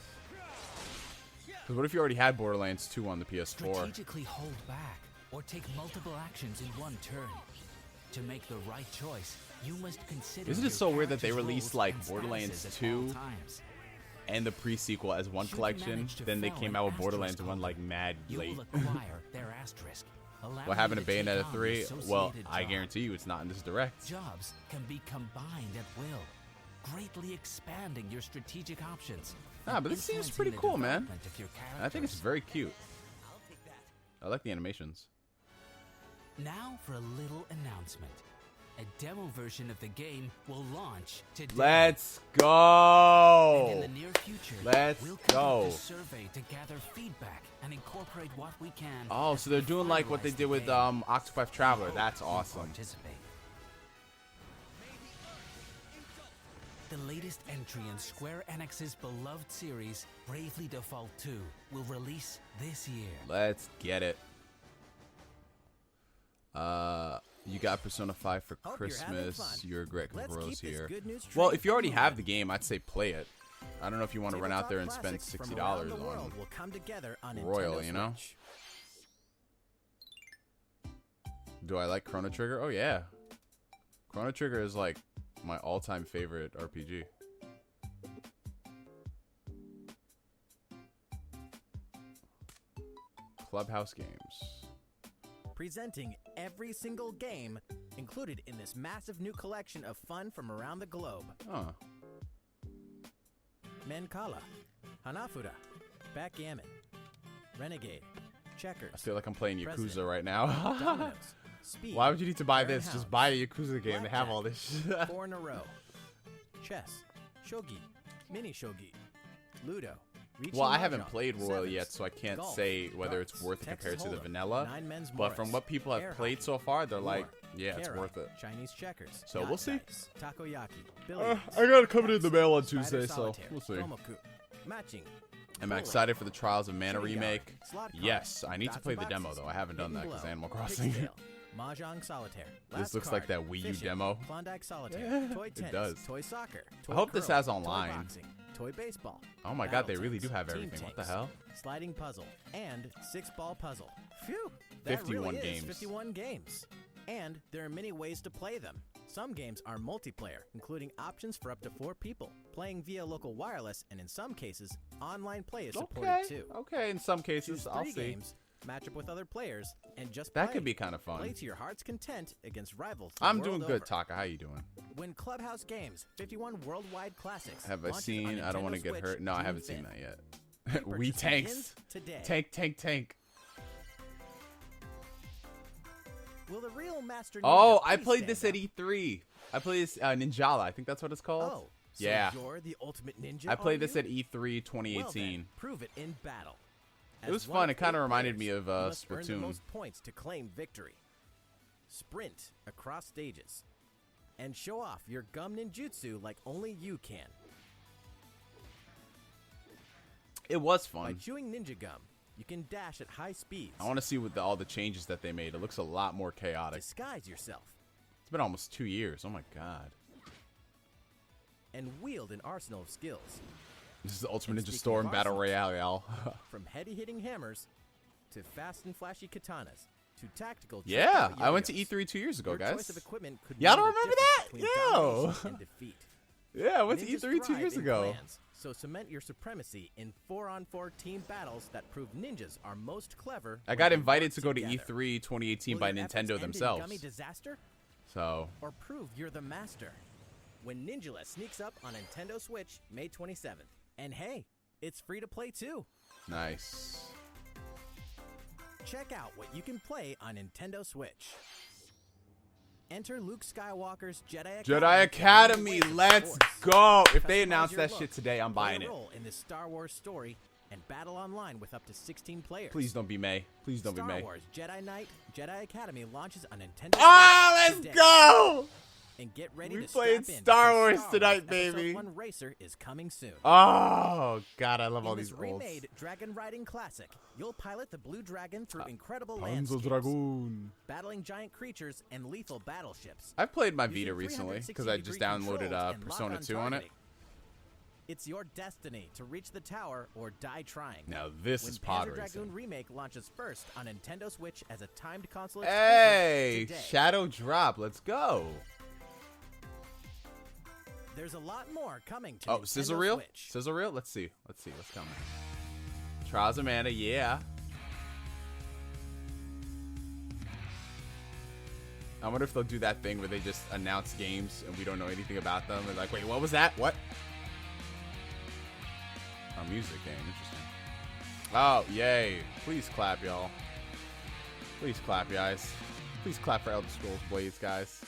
[SPEAKER 1] Because what if you already had Borderlands 2 on the PS4?
[SPEAKER 6] Strategically hold back or take multiple actions in one turn. To make the right choice, you must consider.
[SPEAKER 1] Isn't it
[SPEAKER 6] your
[SPEAKER 1] so weird that they
[SPEAKER 6] character's
[SPEAKER 1] released,
[SPEAKER 6] roles
[SPEAKER 1] like,
[SPEAKER 6] and
[SPEAKER 1] Borderlands
[SPEAKER 6] statuses at
[SPEAKER 1] 2
[SPEAKER 6] all times?
[SPEAKER 1] And the pre-sequel as one
[SPEAKER 6] Should you
[SPEAKER 1] collection.
[SPEAKER 6] manage to
[SPEAKER 1] Then they
[SPEAKER 6] fell
[SPEAKER 1] came
[SPEAKER 6] an
[SPEAKER 1] out with Borderlands
[SPEAKER 6] asterisk
[SPEAKER 1] 1 like
[SPEAKER 6] holder,
[SPEAKER 1] mad
[SPEAKER 6] you
[SPEAKER 1] late.
[SPEAKER 6] will acquire their asterisk. allowing
[SPEAKER 1] What happened
[SPEAKER 6] you
[SPEAKER 1] to
[SPEAKER 6] take
[SPEAKER 1] Bayonetta
[SPEAKER 6] on
[SPEAKER 1] 3?
[SPEAKER 6] the
[SPEAKER 1] Well,
[SPEAKER 6] associated
[SPEAKER 1] I
[SPEAKER 6] job.
[SPEAKER 1] guarantee you it's not in this direct.
[SPEAKER 6] Jobs can be combined at will, greatly expanding your strategic options.
[SPEAKER 1] Nah,
[SPEAKER 6] and
[SPEAKER 1] but this seems
[SPEAKER 6] influencing
[SPEAKER 1] pretty
[SPEAKER 6] the
[SPEAKER 1] cool, man.
[SPEAKER 6] development of your
[SPEAKER 1] I think it's
[SPEAKER 6] characters.
[SPEAKER 1] very cute.
[SPEAKER 7] I'll take that.
[SPEAKER 1] I like the animations.
[SPEAKER 6] Now for a little announcement. A demo version of the game will launch today.
[SPEAKER 1] Let's
[SPEAKER 6] And in
[SPEAKER 1] go!
[SPEAKER 6] the near future,
[SPEAKER 1] Let's
[SPEAKER 6] we'll conduct
[SPEAKER 1] go.
[SPEAKER 6] a survey to gather feedback and incorporate what we can.
[SPEAKER 1] Oh,
[SPEAKER 6] as
[SPEAKER 1] so they're
[SPEAKER 6] we
[SPEAKER 1] doing like what they
[SPEAKER 6] finalize
[SPEAKER 1] did
[SPEAKER 6] the
[SPEAKER 1] with
[SPEAKER 6] game.
[SPEAKER 1] Octopath Traveler.
[SPEAKER 6] Hope
[SPEAKER 1] That's
[SPEAKER 6] you
[SPEAKER 1] awesome.
[SPEAKER 6] participate. The latest entry in Square Enix's beloved series, Bravely Default 2, will release this year.
[SPEAKER 1] Let's get it. You got Persona 5 for
[SPEAKER 5] Hope you're having
[SPEAKER 1] Christmas.
[SPEAKER 5] fun.
[SPEAKER 1] Your regret
[SPEAKER 5] Let's
[SPEAKER 1] grows
[SPEAKER 5] keep this
[SPEAKER 1] here.
[SPEAKER 5] good news
[SPEAKER 1] Well,
[SPEAKER 5] train
[SPEAKER 1] if you already have
[SPEAKER 5] moving.
[SPEAKER 1] the game, I'd say play it. I don't know if you want to run out there and spend
[SPEAKER 5] Tabletop classics from
[SPEAKER 1] $60
[SPEAKER 5] around the world
[SPEAKER 1] on
[SPEAKER 5] will come together on
[SPEAKER 1] Royal,
[SPEAKER 5] Nintendo
[SPEAKER 1] you know?
[SPEAKER 5] Switch.
[SPEAKER 1] Do I like Chrono Trigger? Oh yeah. Chrono Trigger is like my all-time favorite RPG. Clubhouse Games.
[SPEAKER 5] Presenting every single game included in this massive new collection of fun from around the globe.
[SPEAKER 1] Huh.
[SPEAKER 5] Mancala, Hanafuda, Backgammon, Renegade,
[SPEAKER 1] I
[SPEAKER 5] Checkers,
[SPEAKER 1] feel like I'm playing Yakuza
[SPEAKER 5] President.
[SPEAKER 1] right now.
[SPEAKER 5] Dominoes, Speed,
[SPEAKER 1] Why would you need to buy
[SPEAKER 5] Iron
[SPEAKER 1] this? Just
[SPEAKER 5] House,
[SPEAKER 1] buy the Yakuza game. They have all this shit.
[SPEAKER 5] Blackjack, 4 in a row, Chess, Shogi, Mini Shogi, Ludo, Richi
[SPEAKER 1] Well, I haven't
[SPEAKER 5] Mahjong,
[SPEAKER 1] played Royal
[SPEAKER 5] Sevens,
[SPEAKER 1] yet, so I can't
[SPEAKER 5] Golf,
[SPEAKER 1] say whether it's
[SPEAKER 5] Darts,
[SPEAKER 1] worth it
[SPEAKER 5] Texas
[SPEAKER 1] compared to the
[SPEAKER 5] Hold'em,
[SPEAKER 1] vanilla.
[SPEAKER 5] Nine Men's
[SPEAKER 1] But from
[SPEAKER 5] Morris,
[SPEAKER 1] what people have
[SPEAKER 5] Air
[SPEAKER 1] played
[SPEAKER 5] Hockey,
[SPEAKER 1] so far, they're like,
[SPEAKER 5] War,
[SPEAKER 1] yeah, it's
[SPEAKER 5] Carrom,
[SPEAKER 1] worth it.
[SPEAKER 5] Chinese checkers.
[SPEAKER 1] So
[SPEAKER 5] yacht
[SPEAKER 1] we'll see.
[SPEAKER 5] dice, Takoyaki, billiards.
[SPEAKER 1] I got it coming in the mail on
[SPEAKER 5] Spider
[SPEAKER 1] Tuesday, so
[SPEAKER 5] Solitaire,
[SPEAKER 1] we'll see.
[SPEAKER 5] Gomoku, matching.
[SPEAKER 1] Am I
[SPEAKER 5] bowling,
[SPEAKER 1] excited for the Trials of Mana
[SPEAKER 5] shooting
[SPEAKER 1] remake?
[SPEAKER 5] gallery, slot car,
[SPEAKER 1] Yes, I need to
[SPEAKER 5] dots
[SPEAKER 1] play
[SPEAKER 5] and
[SPEAKER 1] the demo
[SPEAKER 5] boxes,
[SPEAKER 1] though. I haven't done
[SPEAKER 5] hit
[SPEAKER 1] that
[SPEAKER 5] and
[SPEAKER 1] because
[SPEAKER 5] blow,
[SPEAKER 1] Animal Crossing.
[SPEAKER 5] Pixdale, Mahjong Solitaire.
[SPEAKER 1] This
[SPEAKER 5] Last
[SPEAKER 1] looks like
[SPEAKER 5] card,
[SPEAKER 1] that Wii U
[SPEAKER 5] fishing,
[SPEAKER 1] demo.
[SPEAKER 5] Klondike Solitaire.
[SPEAKER 1] Yeah,
[SPEAKER 5] Toy
[SPEAKER 1] it
[SPEAKER 5] tennis.
[SPEAKER 1] does.
[SPEAKER 5] Toy soccer. Toy
[SPEAKER 1] I hope this
[SPEAKER 5] curling,
[SPEAKER 1] has online.
[SPEAKER 5] Toy boxing. Toy baseball.
[SPEAKER 1] Oh my god, they
[SPEAKER 5] battle
[SPEAKER 1] really do
[SPEAKER 5] tanks,
[SPEAKER 1] have
[SPEAKER 5] team
[SPEAKER 1] everything. What the
[SPEAKER 5] tanks,
[SPEAKER 1] hell?
[SPEAKER 5] Sliding puzzle and 6-ball puzzle. Phew! That
[SPEAKER 1] 51
[SPEAKER 5] really is
[SPEAKER 1] games.
[SPEAKER 5] 51 games. And there are many ways to play them. Some games are multiplayer, including options for up to 4 people, playing via local wireless, and in some cases, online play is supported
[SPEAKER 1] Okay,
[SPEAKER 5] too.
[SPEAKER 1] okay. In some cases,
[SPEAKER 5] Choose
[SPEAKER 1] I'll
[SPEAKER 5] 3
[SPEAKER 1] see.
[SPEAKER 5] games, match up with other players, and just
[SPEAKER 1] That
[SPEAKER 5] play.
[SPEAKER 1] could be kind of fun.
[SPEAKER 5] Play to your heart's content against rivals. the
[SPEAKER 1] I'm
[SPEAKER 5] world
[SPEAKER 1] doing good,
[SPEAKER 5] over.
[SPEAKER 1] Taka. How you doing?
[SPEAKER 5] When Clubhouse Games 51 Worldwide Classics
[SPEAKER 1] Have I
[SPEAKER 5] launches
[SPEAKER 1] seen?
[SPEAKER 5] on
[SPEAKER 1] I don't want to
[SPEAKER 5] Nintendo
[SPEAKER 1] get
[SPEAKER 5] Switch
[SPEAKER 1] hurt. No, I
[SPEAKER 5] June
[SPEAKER 1] haven't seen
[SPEAKER 5] 5th.
[SPEAKER 1] that yet.
[SPEAKER 5] Pre-purchase
[SPEAKER 1] We tanks.
[SPEAKER 5] begins today.
[SPEAKER 1] Tank.
[SPEAKER 5] Will the real Master Ninja
[SPEAKER 1] Oh, I
[SPEAKER 5] please
[SPEAKER 1] played
[SPEAKER 5] stand
[SPEAKER 1] this
[SPEAKER 5] up?
[SPEAKER 1] at E3. I played this Ninjala. I think that's what it's called.
[SPEAKER 5] Oh, so
[SPEAKER 1] yeah.
[SPEAKER 5] you're the ultimate ninja.
[SPEAKER 1] I played
[SPEAKER 5] are
[SPEAKER 1] this
[SPEAKER 5] you?
[SPEAKER 1] at E3 2018.
[SPEAKER 5] Well then, prove it in battle.
[SPEAKER 1] It was
[SPEAKER 5] As one
[SPEAKER 1] fun.
[SPEAKER 5] of
[SPEAKER 1] It kinda
[SPEAKER 5] 8
[SPEAKER 1] reminded
[SPEAKER 5] players,
[SPEAKER 1] me of,
[SPEAKER 5] you must earn the
[SPEAKER 1] Splatoon.
[SPEAKER 5] most points to claim victory. sprint across stages, and show off your gum ninjutsu like only you can.
[SPEAKER 1] It was
[SPEAKER 5] By
[SPEAKER 1] fun.
[SPEAKER 5] chewing ninja gum, you can dash at high speeds,
[SPEAKER 1] I want to see what all the changes that they made. It looks a lot more chaotic.
[SPEAKER 5] disguise yourself,
[SPEAKER 1] It's been almost 2 years. Oh my god.
[SPEAKER 5] and wield an arsenal of skills.
[SPEAKER 1] This is the Ultimate
[SPEAKER 5] And
[SPEAKER 1] Ninja
[SPEAKER 5] speaking
[SPEAKER 1] Storm
[SPEAKER 5] of
[SPEAKER 1] Battle
[SPEAKER 5] arsenals,
[SPEAKER 1] Royale, y'all.
[SPEAKER 5] From heady-hitting hammers to fast and flashy katanas to tactical.
[SPEAKER 1] Yeah,
[SPEAKER 5] trick-out
[SPEAKER 1] I went to
[SPEAKER 5] yo-yos,
[SPEAKER 1] E3 2 years ago,
[SPEAKER 5] your
[SPEAKER 1] guys.
[SPEAKER 5] choice of equipment could
[SPEAKER 1] Y'all
[SPEAKER 5] mean
[SPEAKER 1] don't
[SPEAKER 5] the
[SPEAKER 1] remember
[SPEAKER 5] difference
[SPEAKER 1] that?
[SPEAKER 5] between
[SPEAKER 1] Yo.
[SPEAKER 5] domination and defeat.
[SPEAKER 1] Yeah, I went to
[SPEAKER 5] Ninjas
[SPEAKER 1] E3 2
[SPEAKER 5] thrive
[SPEAKER 1] years
[SPEAKER 5] in
[SPEAKER 1] ago.
[SPEAKER 5] clans, so cement your supremacy in 4-on-4 team battles that prove ninjas are most clever.
[SPEAKER 1] I
[SPEAKER 5] when
[SPEAKER 1] got
[SPEAKER 5] they
[SPEAKER 1] invited
[SPEAKER 5] work
[SPEAKER 1] to go to
[SPEAKER 5] together.
[SPEAKER 1] E3 2018
[SPEAKER 5] Will
[SPEAKER 1] by
[SPEAKER 5] your efforts
[SPEAKER 1] Nintendo
[SPEAKER 5] end in
[SPEAKER 1] themselves.
[SPEAKER 5] gummy disaster,
[SPEAKER 1] So,
[SPEAKER 5] or prove you're the master? When Ninjula sneaks up on Nintendo Switch May 27th. And hey, it's free to play too.
[SPEAKER 1] nice.
[SPEAKER 5] Check out what you can play on Nintendo Switch. Enter Luke Skywalker's Jedi Academy.
[SPEAKER 1] Jedi Academy,
[SPEAKER 5] Way of the
[SPEAKER 1] let's
[SPEAKER 5] Force.
[SPEAKER 1] go. If they
[SPEAKER 5] Customize
[SPEAKER 1] announce
[SPEAKER 5] your
[SPEAKER 1] that
[SPEAKER 5] look,
[SPEAKER 1] shit today, I'm
[SPEAKER 5] play
[SPEAKER 1] buying
[SPEAKER 5] a
[SPEAKER 1] it.
[SPEAKER 5] role in this Star Wars story and battle online with up to 16 players.
[SPEAKER 1] Please don't be May. Please don't
[SPEAKER 5] Star
[SPEAKER 1] be May.
[SPEAKER 5] Wars Jedi Knight Jedi Academy launches on Nintendo
[SPEAKER 1] Ah,
[SPEAKER 5] Switch
[SPEAKER 1] let's
[SPEAKER 5] today.
[SPEAKER 1] go.
[SPEAKER 5] And get ready
[SPEAKER 1] We
[SPEAKER 5] to
[SPEAKER 1] played
[SPEAKER 5] strap in
[SPEAKER 1] Star
[SPEAKER 5] because
[SPEAKER 1] Wars tonight,
[SPEAKER 5] Episode
[SPEAKER 1] baby.
[SPEAKER 5] 1 Racer is coming soon.
[SPEAKER 1] Oh, God, I love all
[SPEAKER 5] In
[SPEAKER 1] these
[SPEAKER 5] this
[SPEAKER 1] olds.
[SPEAKER 5] remade Dragon Riding Classic, you'll pilot the Blue Dragon through incredible
[SPEAKER 1] Panzer
[SPEAKER 5] landscapes,
[SPEAKER 1] Dragoon.
[SPEAKER 5] battling giant creatures and lethal battleships.
[SPEAKER 1] I've played my
[SPEAKER 5] using
[SPEAKER 1] Vita recently because
[SPEAKER 5] 360
[SPEAKER 1] I just
[SPEAKER 5] degree
[SPEAKER 1] downloaded
[SPEAKER 5] controls and
[SPEAKER 1] Persona
[SPEAKER 5] lock-on
[SPEAKER 1] 2 on it.
[SPEAKER 5] targeting. It's your destiny to reach the tower or die trying.
[SPEAKER 1] Now this
[SPEAKER 5] when
[SPEAKER 1] is pod
[SPEAKER 5] Panzer
[SPEAKER 1] racing.
[SPEAKER 5] Dragoon Remake launches first on Nintendo Switch as a timed console
[SPEAKER 1] Hey,
[SPEAKER 5] exclusive today.
[SPEAKER 1] Shadow Drop. Let's go.
[SPEAKER 5] There's a lot more coming to
[SPEAKER 1] Oh,
[SPEAKER 5] Nintendo
[SPEAKER 1] Sizzle Reel?
[SPEAKER 5] Switch.
[SPEAKER 1] Sizzle Reel? Let's see. Let's see what's coming. Trials of Mana, yeah. I wonder if they'll do that thing where they just announce games and we don't know anything about them. And like, wait, what was that? What? A music game. Interesting. Oh, yay. Please clap, y'all. Please clap, guys. Please clap for Elder Scrolls Blades, guys.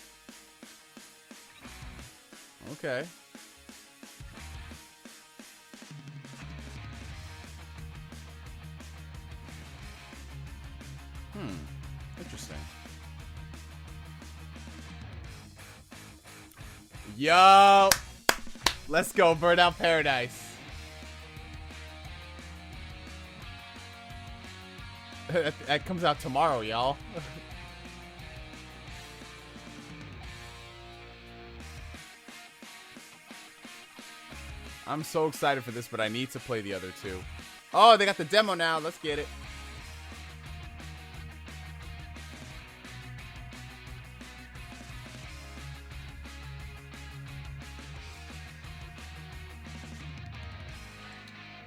[SPEAKER 1] Okay. Interesting. Yo! Let's go, Burnout Paradise. That comes out tomorrow, y'all. I'm so excited for this, but I need to play the other two. Oh, they got the demo now. Let's get it.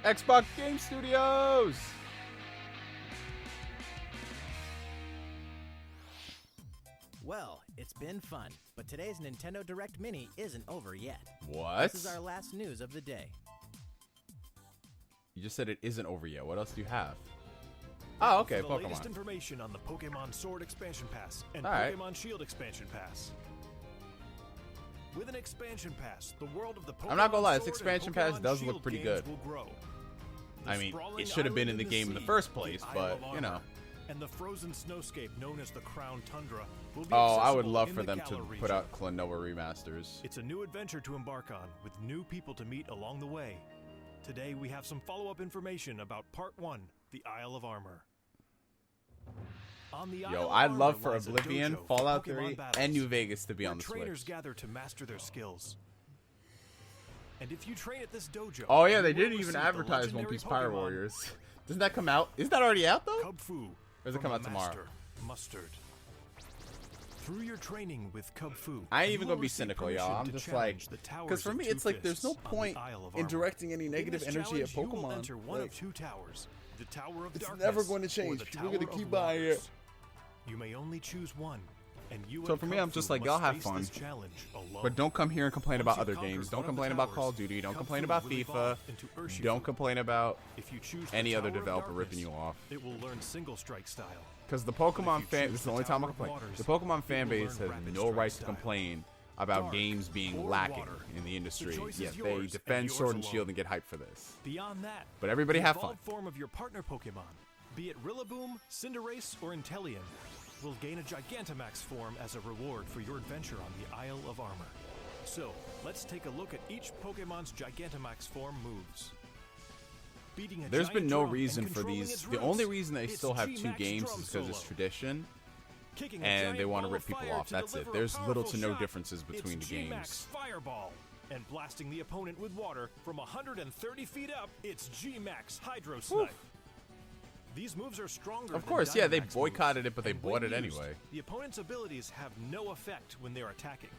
[SPEAKER 1] Xbox Game Studios.
[SPEAKER 5] Well, it's been fun, but today's Nintendo Direct Mini isn't over yet.
[SPEAKER 1] What?
[SPEAKER 5] This is our last news of the day.
[SPEAKER 1] You just said it isn't over yet. What else do you have? Oh, okay,
[SPEAKER 8] For the latest
[SPEAKER 1] Pokemon.
[SPEAKER 8] information on the Pokemon Sword Expansion Pass and
[SPEAKER 1] All right.
[SPEAKER 8] Pokemon Shield Expansion Pass. With an expansion pass, the world of the Pokemon
[SPEAKER 1] I'm not gonna lie, this
[SPEAKER 8] Sword and
[SPEAKER 1] expansion pass
[SPEAKER 8] Pokemon
[SPEAKER 1] does look
[SPEAKER 8] Shield
[SPEAKER 1] pretty
[SPEAKER 8] games
[SPEAKER 1] good.
[SPEAKER 8] will grow. The
[SPEAKER 1] I mean,
[SPEAKER 8] sprawling
[SPEAKER 1] it should have been
[SPEAKER 8] island
[SPEAKER 1] in the game in the
[SPEAKER 8] sea,
[SPEAKER 1] first place,
[SPEAKER 8] the
[SPEAKER 1] but,
[SPEAKER 8] Isle of
[SPEAKER 1] you know.
[SPEAKER 8] Armor, and the frozen snowscape known as the Crown Tundra will be
[SPEAKER 1] Oh, I would
[SPEAKER 8] accessible
[SPEAKER 1] love
[SPEAKER 8] in
[SPEAKER 1] for
[SPEAKER 8] the
[SPEAKER 1] them to
[SPEAKER 8] Galar
[SPEAKER 1] put
[SPEAKER 8] region.
[SPEAKER 1] out Klonoa remasters.
[SPEAKER 8] It's a new adventure to embark on, with new people to meet along the way. Today we have some follow-up information about Part 1, the Isle of Armor. On the Isle
[SPEAKER 1] Yo,
[SPEAKER 8] of
[SPEAKER 1] I'd
[SPEAKER 8] Armor
[SPEAKER 1] love for
[SPEAKER 8] lies a
[SPEAKER 1] Oblivion,
[SPEAKER 8] dojo for
[SPEAKER 1] Fallout
[SPEAKER 8] Pokemon
[SPEAKER 1] 3,
[SPEAKER 8] battles,
[SPEAKER 1] and New Vegas to be
[SPEAKER 8] where
[SPEAKER 1] on the
[SPEAKER 8] trainers
[SPEAKER 1] Switch.
[SPEAKER 8] gather to master their skills. And if you train at this dojo,
[SPEAKER 1] Oh yeah,
[SPEAKER 8] you
[SPEAKER 1] they
[SPEAKER 8] will
[SPEAKER 1] didn't even
[SPEAKER 8] receive the
[SPEAKER 1] advertise One
[SPEAKER 8] legendary
[SPEAKER 1] Piece Pirate
[SPEAKER 8] Pokemon
[SPEAKER 1] Warriors. Doesn't that come out? Isn't that already out though?
[SPEAKER 8] Cub Fu.
[SPEAKER 1] Or does it
[SPEAKER 8] from
[SPEAKER 1] come
[SPEAKER 8] the
[SPEAKER 1] out tomorrow?
[SPEAKER 8] master, Mustard. Through your training with Cub Fu,
[SPEAKER 1] I ain't
[SPEAKER 8] you
[SPEAKER 1] even
[SPEAKER 8] will
[SPEAKER 1] gonna be
[SPEAKER 8] receive
[SPEAKER 1] cynical, y'all.
[SPEAKER 8] permission
[SPEAKER 1] I'm
[SPEAKER 8] to
[SPEAKER 1] just
[SPEAKER 8] challenge
[SPEAKER 1] like,
[SPEAKER 8] the towers
[SPEAKER 1] because for
[SPEAKER 8] of
[SPEAKER 1] me,
[SPEAKER 8] Two
[SPEAKER 1] it's like there's no
[SPEAKER 8] Fists on the
[SPEAKER 1] point
[SPEAKER 8] Isle of
[SPEAKER 1] in
[SPEAKER 8] Armor.
[SPEAKER 1] directing any
[SPEAKER 8] In
[SPEAKER 1] negative
[SPEAKER 8] this
[SPEAKER 1] energy at
[SPEAKER 8] challenge, you will
[SPEAKER 1] Pokemon.
[SPEAKER 8] enter one
[SPEAKER 1] Like,
[SPEAKER 8] of two towers, the Tower of
[SPEAKER 1] it's
[SPEAKER 8] Darkness
[SPEAKER 1] never going to
[SPEAKER 8] or
[SPEAKER 1] change.
[SPEAKER 8] the
[SPEAKER 1] People are gonna
[SPEAKER 8] Tower
[SPEAKER 1] keep
[SPEAKER 8] of
[SPEAKER 1] buying it.
[SPEAKER 8] Waters. You may only choose one, and you
[SPEAKER 1] So
[SPEAKER 8] and
[SPEAKER 1] for me,
[SPEAKER 8] Kung
[SPEAKER 1] I'm just
[SPEAKER 8] Fu
[SPEAKER 1] like, y'all
[SPEAKER 8] must
[SPEAKER 1] have
[SPEAKER 8] face
[SPEAKER 1] fun.
[SPEAKER 8] this challenge alone.
[SPEAKER 1] But don't come here and complain
[SPEAKER 8] Once
[SPEAKER 1] about
[SPEAKER 8] you've
[SPEAKER 1] other
[SPEAKER 8] conquered
[SPEAKER 1] games.
[SPEAKER 8] one
[SPEAKER 1] Don't
[SPEAKER 8] of the
[SPEAKER 1] complain about
[SPEAKER 8] towers,
[SPEAKER 1] Call of Duty. Don't
[SPEAKER 8] Kung
[SPEAKER 1] complain
[SPEAKER 8] Fu
[SPEAKER 1] about
[SPEAKER 8] will
[SPEAKER 1] FIFA.
[SPEAKER 8] evolve into Urshifu.
[SPEAKER 1] Don't complain about
[SPEAKER 8] If you choose the
[SPEAKER 1] any other
[SPEAKER 8] Tower of
[SPEAKER 1] developer ripping
[SPEAKER 8] Darkness,
[SPEAKER 1] you off.
[SPEAKER 8] it will learn single strike style.
[SPEAKER 1] Because the
[SPEAKER 8] But if
[SPEAKER 1] Pokemon
[SPEAKER 8] you
[SPEAKER 1] fan,
[SPEAKER 8] choose
[SPEAKER 1] this is
[SPEAKER 8] the
[SPEAKER 1] the only time I
[SPEAKER 8] Tower of
[SPEAKER 1] complain.
[SPEAKER 8] Waters,
[SPEAKER 1] The Pokemon
[SPEAKER 8] it
[SPEAKER 1] fan
[SPEAKER 8] will
[SPEAKER 1] base
[SPEAKER 8] learn
[SPEAKER 1] has
[SPEAKER 8] rapid
[SPEAKER 1] no
[SPEAKER 8] strike
[SPEAKER 1] right to
[SPEAKER 8] style.
[SPEAKER 1] complain about
[SPEAKER 8] Dark
[SPEAKER 1] games being
[SPEAKER 8] or
[SPEAKER 1] lacking
[SPEAKER 8] water.
[SPEAKER 1] in the industry.
[SPEAKER 8] choice is
[SPEAKER 1] Yet they
[SPEAKER 8] yours and
[SPEAKER 1] defend
[SPEAKER 8] yours
[SPEAKER 1] Sword and
[SPEAKER 8] alone.
[SPEAKER 1] Shield and get hyped for this.
[SPEAKER 8] Beyond that,
[SPEAKER 1] But everybody
[SPEAKER 8] the
[SPEAKER 1] have
[SPEAKER 8] evolved
[SPEAKER 1] fun.
[SPEAKER 8] form of your partner Pokemon, be it Rillaboom, Cinderace, or Inteleon, will gain a Gigantamax form as a reward for your adventure on the Isle of Armor. So, let's take a look at each Pokemon's Gigantamax form moves. Beating a
[SPEAKER 1] There's
[SPEAKER 8] giant
[SPEAKER 1] been no
[SPEAKER 8] drum
[SPEAKER 1] reason
[SPEAKER 8] and
[SPEAKER 1] for
[SPEAKER 8] controlling
[SPEAKER 1] these.
[SPEAKER 8] its
[SPEAKER 1] The
[SPEAKER 8] roots.
[SPEAKER 1] only reason they
[SPEAKER 8] It's
[SPEAKER 1] still have 2
[SPEAKER 8] G-Max
[SPEAKER 1] games
[SPEAKER 8] drum
[SPEAKER 1] is because it's
[SPEAKER 8] solo.
[SPEAKER 1] tradition,
[SPEAKER 8] Kicking a
[SPEAKER 1] and
[SPEAKER 8] giant
[SPEAKER 1] they want to
[SPEAKER 8] ball
[SPEAKER 1] rip
[SPEAKER 8] of
[SPEAKER 1] people
[SPEAKER 8] fire
[SPEAKER 1] off.
[SPEAKER 8] to
[SPEAKER 1] That's it.
[SPEAKER 8] deliver a
[SPEAKER 1] There's little
[SPEAKER 8] powerful
[SPEAKER 1] to no
[SPEAKER 8] shot.
[SPEAKER 1] differences between
[SPEAKER 8] It's
[SPEAKER 1] the
[SPEAKER 8] G-Max
[SPEAKER 1] games.
[SPEAKER 8] Fireball. And blasting the opponent with water from 130 feet up, it's G-Max Hydro Snipe. These moves are stronger
[SPEAKER 1] Of
[SPEAKER 8] than
[SPEAKER 1] course, yeah, they
[SPEAKER 8] Dynamax
[SPEAKER 1] boycotted
[SPEAKER 8] moves,
[SPEAKER 1] it, but they
[SPEAKER 8] and
[SPEAKER 1] bought
[SPEAKER 8] when
[SPEAKER 1] it
[SPEAKER 8] used,
[SPEAKER 1] anyway.
[SPEAKER 8] The opponent's abilities have no effect when they're attacking.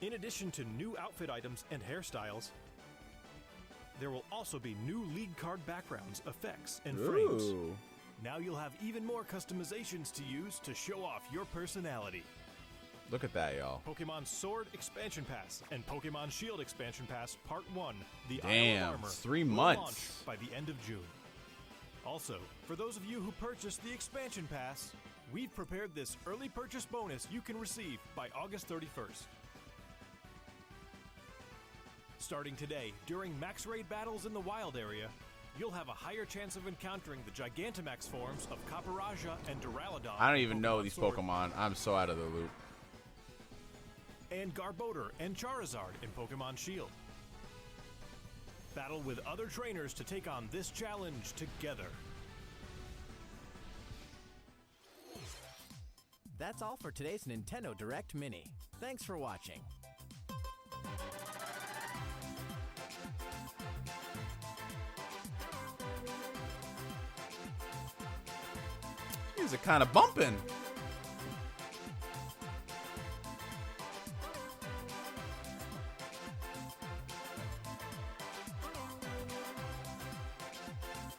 [SPEAKER 8] In addition to new outfit items and hairstyles, there will also be new league card backgrounds, effects, and frames.
[SPEAKER 1] Ooh.
[SPEAKER 8] Now you'll have even more customizations to use to show off your personality.
[SPEAKER 1] Look at that, y'all.
[SPEAKER 8] Pokemon Sword Expansion Pass and Pokemon Shield Expansion Pass Part 1, The Isle
[SPEAKER 1] Damn,
[SPEAKER 8] of Armor,
[SPEAKER 1] it's 3
[SPEAKER 8] will
[SPEAKER 1] months.
[SPEAKER 8] launch by the end of June. Also, for those of you who purchased the Expansion Pass, we've prepared this early purchase bonus you can receive by August 31st. Starting today, during Max Raid battles in the wild area, you'll have a higher chance of encountering the Gigantamax forms of Caparaja and Duraludon.
[SPEAKER 1] I don't
[SPEAKER 8] in
[SPEAKER 1] even know these
[SPEAKER 8] Sword,
[SPEAKER 1] Pokemon. I'm so out of the loop.
[SPEAKER 8] and Garbodor and Charizard in Pokemon Shield. Battle with other trainers to take on this challenge together.
[SPEAKER 5] That's all for today's Nintendo Direct Mini. Thanks for watching.
[SPEAKER 1] Music kind of bumping.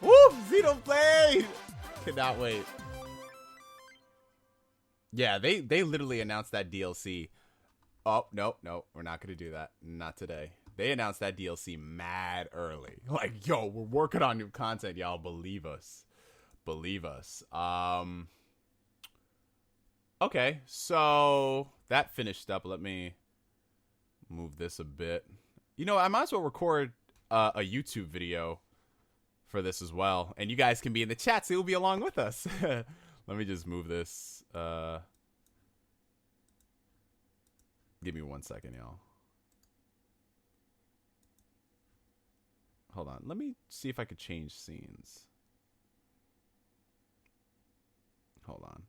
[SPEAKER 1] Woo! Xenoblade! Cannot wait. Yeah, they literally announced that DLC. Oh, no, we're not going to do that. Not today. They announced that DLC mad early. Like, yo, we're working on new content, y'all. Believe us. Believe us. Okay, so that finished up. Let me move this a bit. You know, I might as well record a YouTube video for this as well. And you guys can be in the chat, so you'll be along with us. Let me just move this. Give me 1 second, y'all. Hold on. Let me see if I could change scenes. Hold on.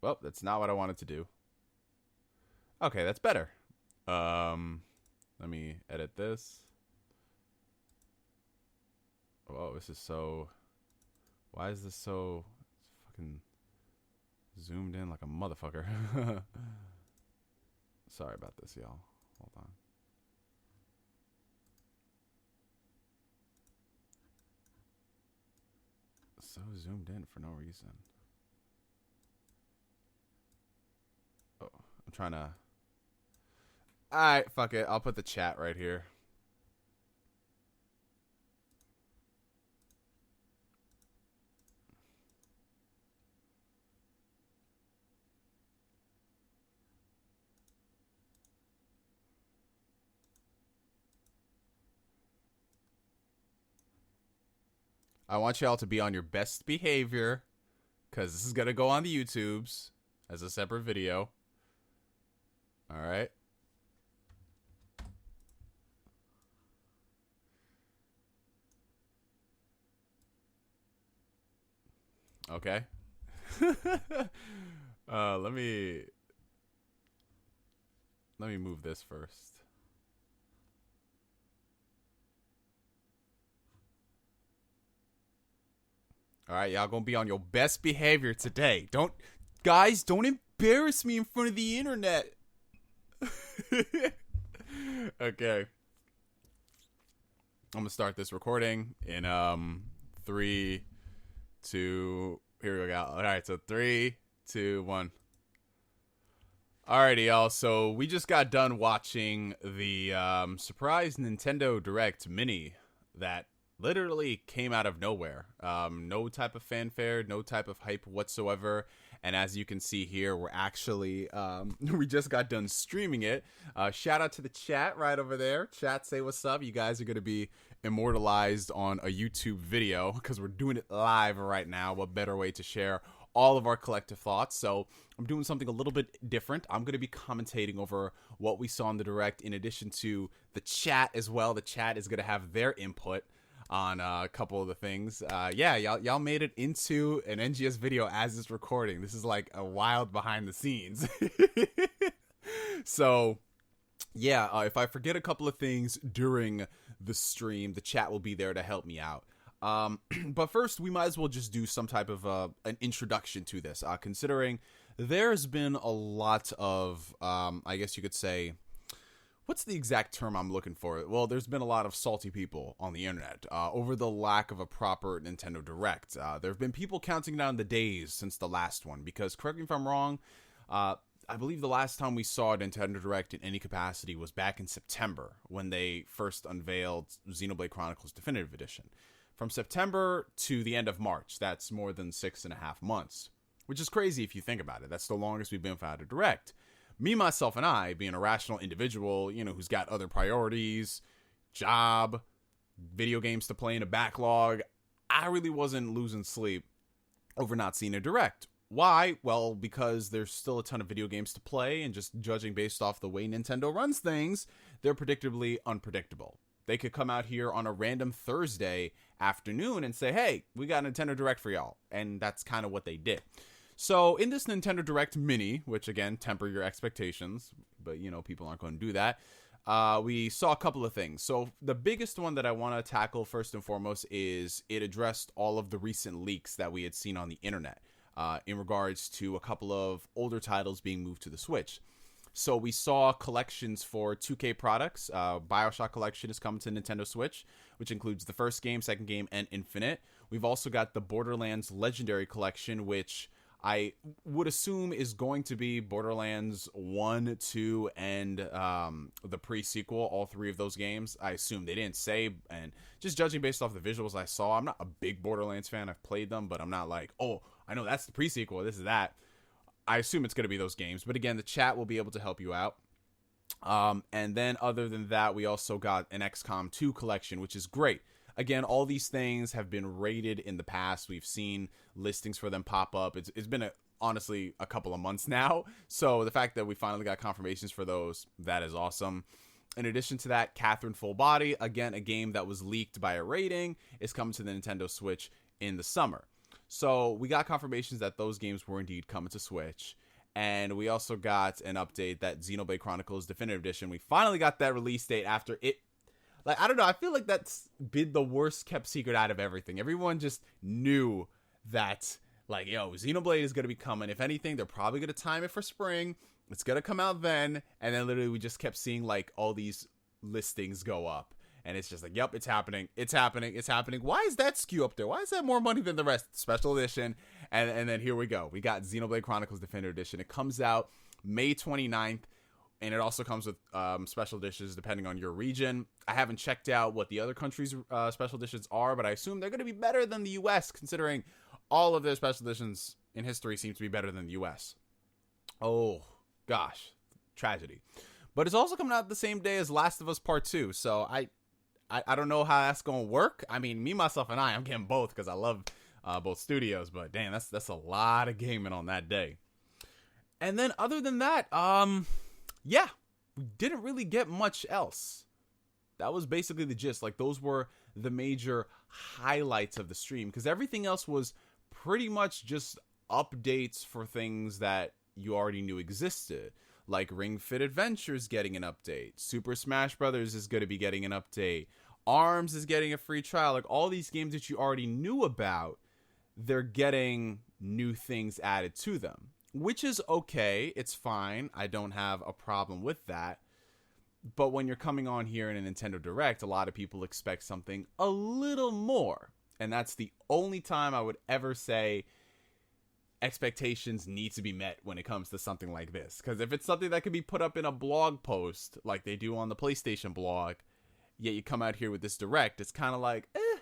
[SPEAKER 1] Well, that's not what I wanted to do. Okay, that's better. Let me edit this. Oh, this is so... Why is this so fucking zoomed in like a motherfucker? Sorry about this, y'all. Hold on. So zoomed in for no reason. Oh, I'm trying to... Alright, fuck it. I'll put the chat right here. I want y'all to be on your best behavior, because this is going to go on the YouTubes as a separate video. All right. Okay. Let me move this first. All right, y'all gonna be on your best behavior today. Guys, don't embarrass me in front of the internet. Okay. I'm gonna start this recording in 3, 2. Here we go. All right, so 3, 2, 1. Alrighty, y'all. So we just got done watching the surprise Nintendo Direct Mini that literally came out of nowhere. No type of fanfare, no type of hype whatsoever. And as you can see here, we're actually, we just got done streaming it. Shout out to the chat right over there. Chat, say what's up. You guys are going to be immortalized on a YouTube video because we're doing it live right now. What better way to share all of our collective thoughts? So I'm doing something a little bit different. I'm going to be commentating over what we saw in the Direct in addition to the chat as well. The chat is going to have their input on a couple of the things. Yeah, y'all made it into an NGS video as it's recording. This is like a wild behind the scenes. So yeah, if I forget a couple of things during the stream, the chat will be there to help me out. But first, we might as well just do some type of an introduction to this, considering there's been a lot of, I guess you could say, what's the exact term I'm looking for? Well, there's been a lot of salty people on the internet over the lack of a proper Nintendo Direct. There have been people counting down the days since the last one, because correct me if I'm wrong, I believe the last time we saw a Nintendo Direct in any capacity was back in September when they first unveiled Xenoblade Chronicles Definitive Edition. From September to the end of March, that's more than 6.5 months, which is crazy if you think about it. That's the longest we've been without a Direct. Me, myself, and I, being a rational individual, you know, who's got other priorities, job, video games to play in a backlog, I really wasn't losing sleep over not seeing a Direct. Why? Well, because there's still a ton of video games to play, and just judging based off the way Nintendo runs things, they're predictably unpredictable. They could come out here on a random Thursday afternoon and say, hey, we got a Nintendo Direct for y'all. And that's kind of what they did. So in this Nintendo Direct Mini, which again, temper your expectations, but you know, people aren't going to do that. We saw a couple of things. So the biggest one that I want to tackle first and foremost is it addressed all of the recent leaks that we had seen on the internet in regards to a couple of older titles being moved to the Switch. So we saw collections for 2K products. BioShock Collection is coming to Nintendo Switch, which includes the first game, second game, and Infinite. We've also got the Borderlands Legendary Collection, which I would assume is going to be Borderlands 1, 2, and the pre-sequel, all three of those games. I assume they didn't say, and just judging based off the visuals I saw, I'm not a big Borderlands fan. I've played them, but I'm not like, oh, I know that's the pre-sequel, this is that. I assume it's going to be those games, but again, the chat will be able to help you out. And then other than that, we also got an XCOM 2 collection, which is great. Again, all these things have been rated in the past. We've seen listings for them pop up. It's been, honestly, a couple of months now. So the fact that we finally got confirmations for those, that is awesome. In addition to that, Catherine Full Body, again, a game that was leaked by a rating, is coming to the Nintendo Switch in the summer. So we got confirmations that those games were indeed coming to Switch. And we also got an update that Xenoblade Chronicles Definitive Edition, we finally got that release date after it. Like, I don't know, I feel like that's been the worst kept secret out of everything. Everyone just knew that, like, yo, Xenoblade is going to be coming. If anything, they're probably going to time it for spring. It's going to come out then. And then literally we just kept seeing, like, all these listings go up. And it's just like, yep, it's happening. It's happening. It's happening. Why is that SKU up there? Why is that more money than the rest? Special edition. And then here we go. We got Xenoblade Chronicles Definitive Edition. It comes out May 29th. And it also comes with special editions depending on your region. I haven't checked out what the other countries' special editions are, but I assume they're going to be better than the U.S., considering all of their special editions in history seem to be better than the U.S. Oh, gosh. Tragedy. But it's also coming out the same day as Last of Us Part 2, so I don't know how that's going to work. I mean, me, myself, and I'm getting both because I love both studios, but damn, that's a lot of gaming on that day. And then other than that, yeah, we didn't really get much else. That was basically the gist. Like, those were the major highlights of the stream, because everything else was pretty much just updates for things that you already knew existed. Like Ring Fit Adventures getting an update. Super Smash Brothers is going to be getting an update. ARMS is getting a free trial. Like, all these games that you already knew about, they're getting new things added to them. Which is okay, it's fine, I don't have a problem with that. But when you're coming on here in a Nintendo Direct, a lot of people expect something a little more. And that's the only time I would ever say expectations need to be met when it comes to something like this. Because if it's something that can be put up in a blog post, like they do on the PlayStation blog, yet you come out here with this Direct, it's kind of like, eh.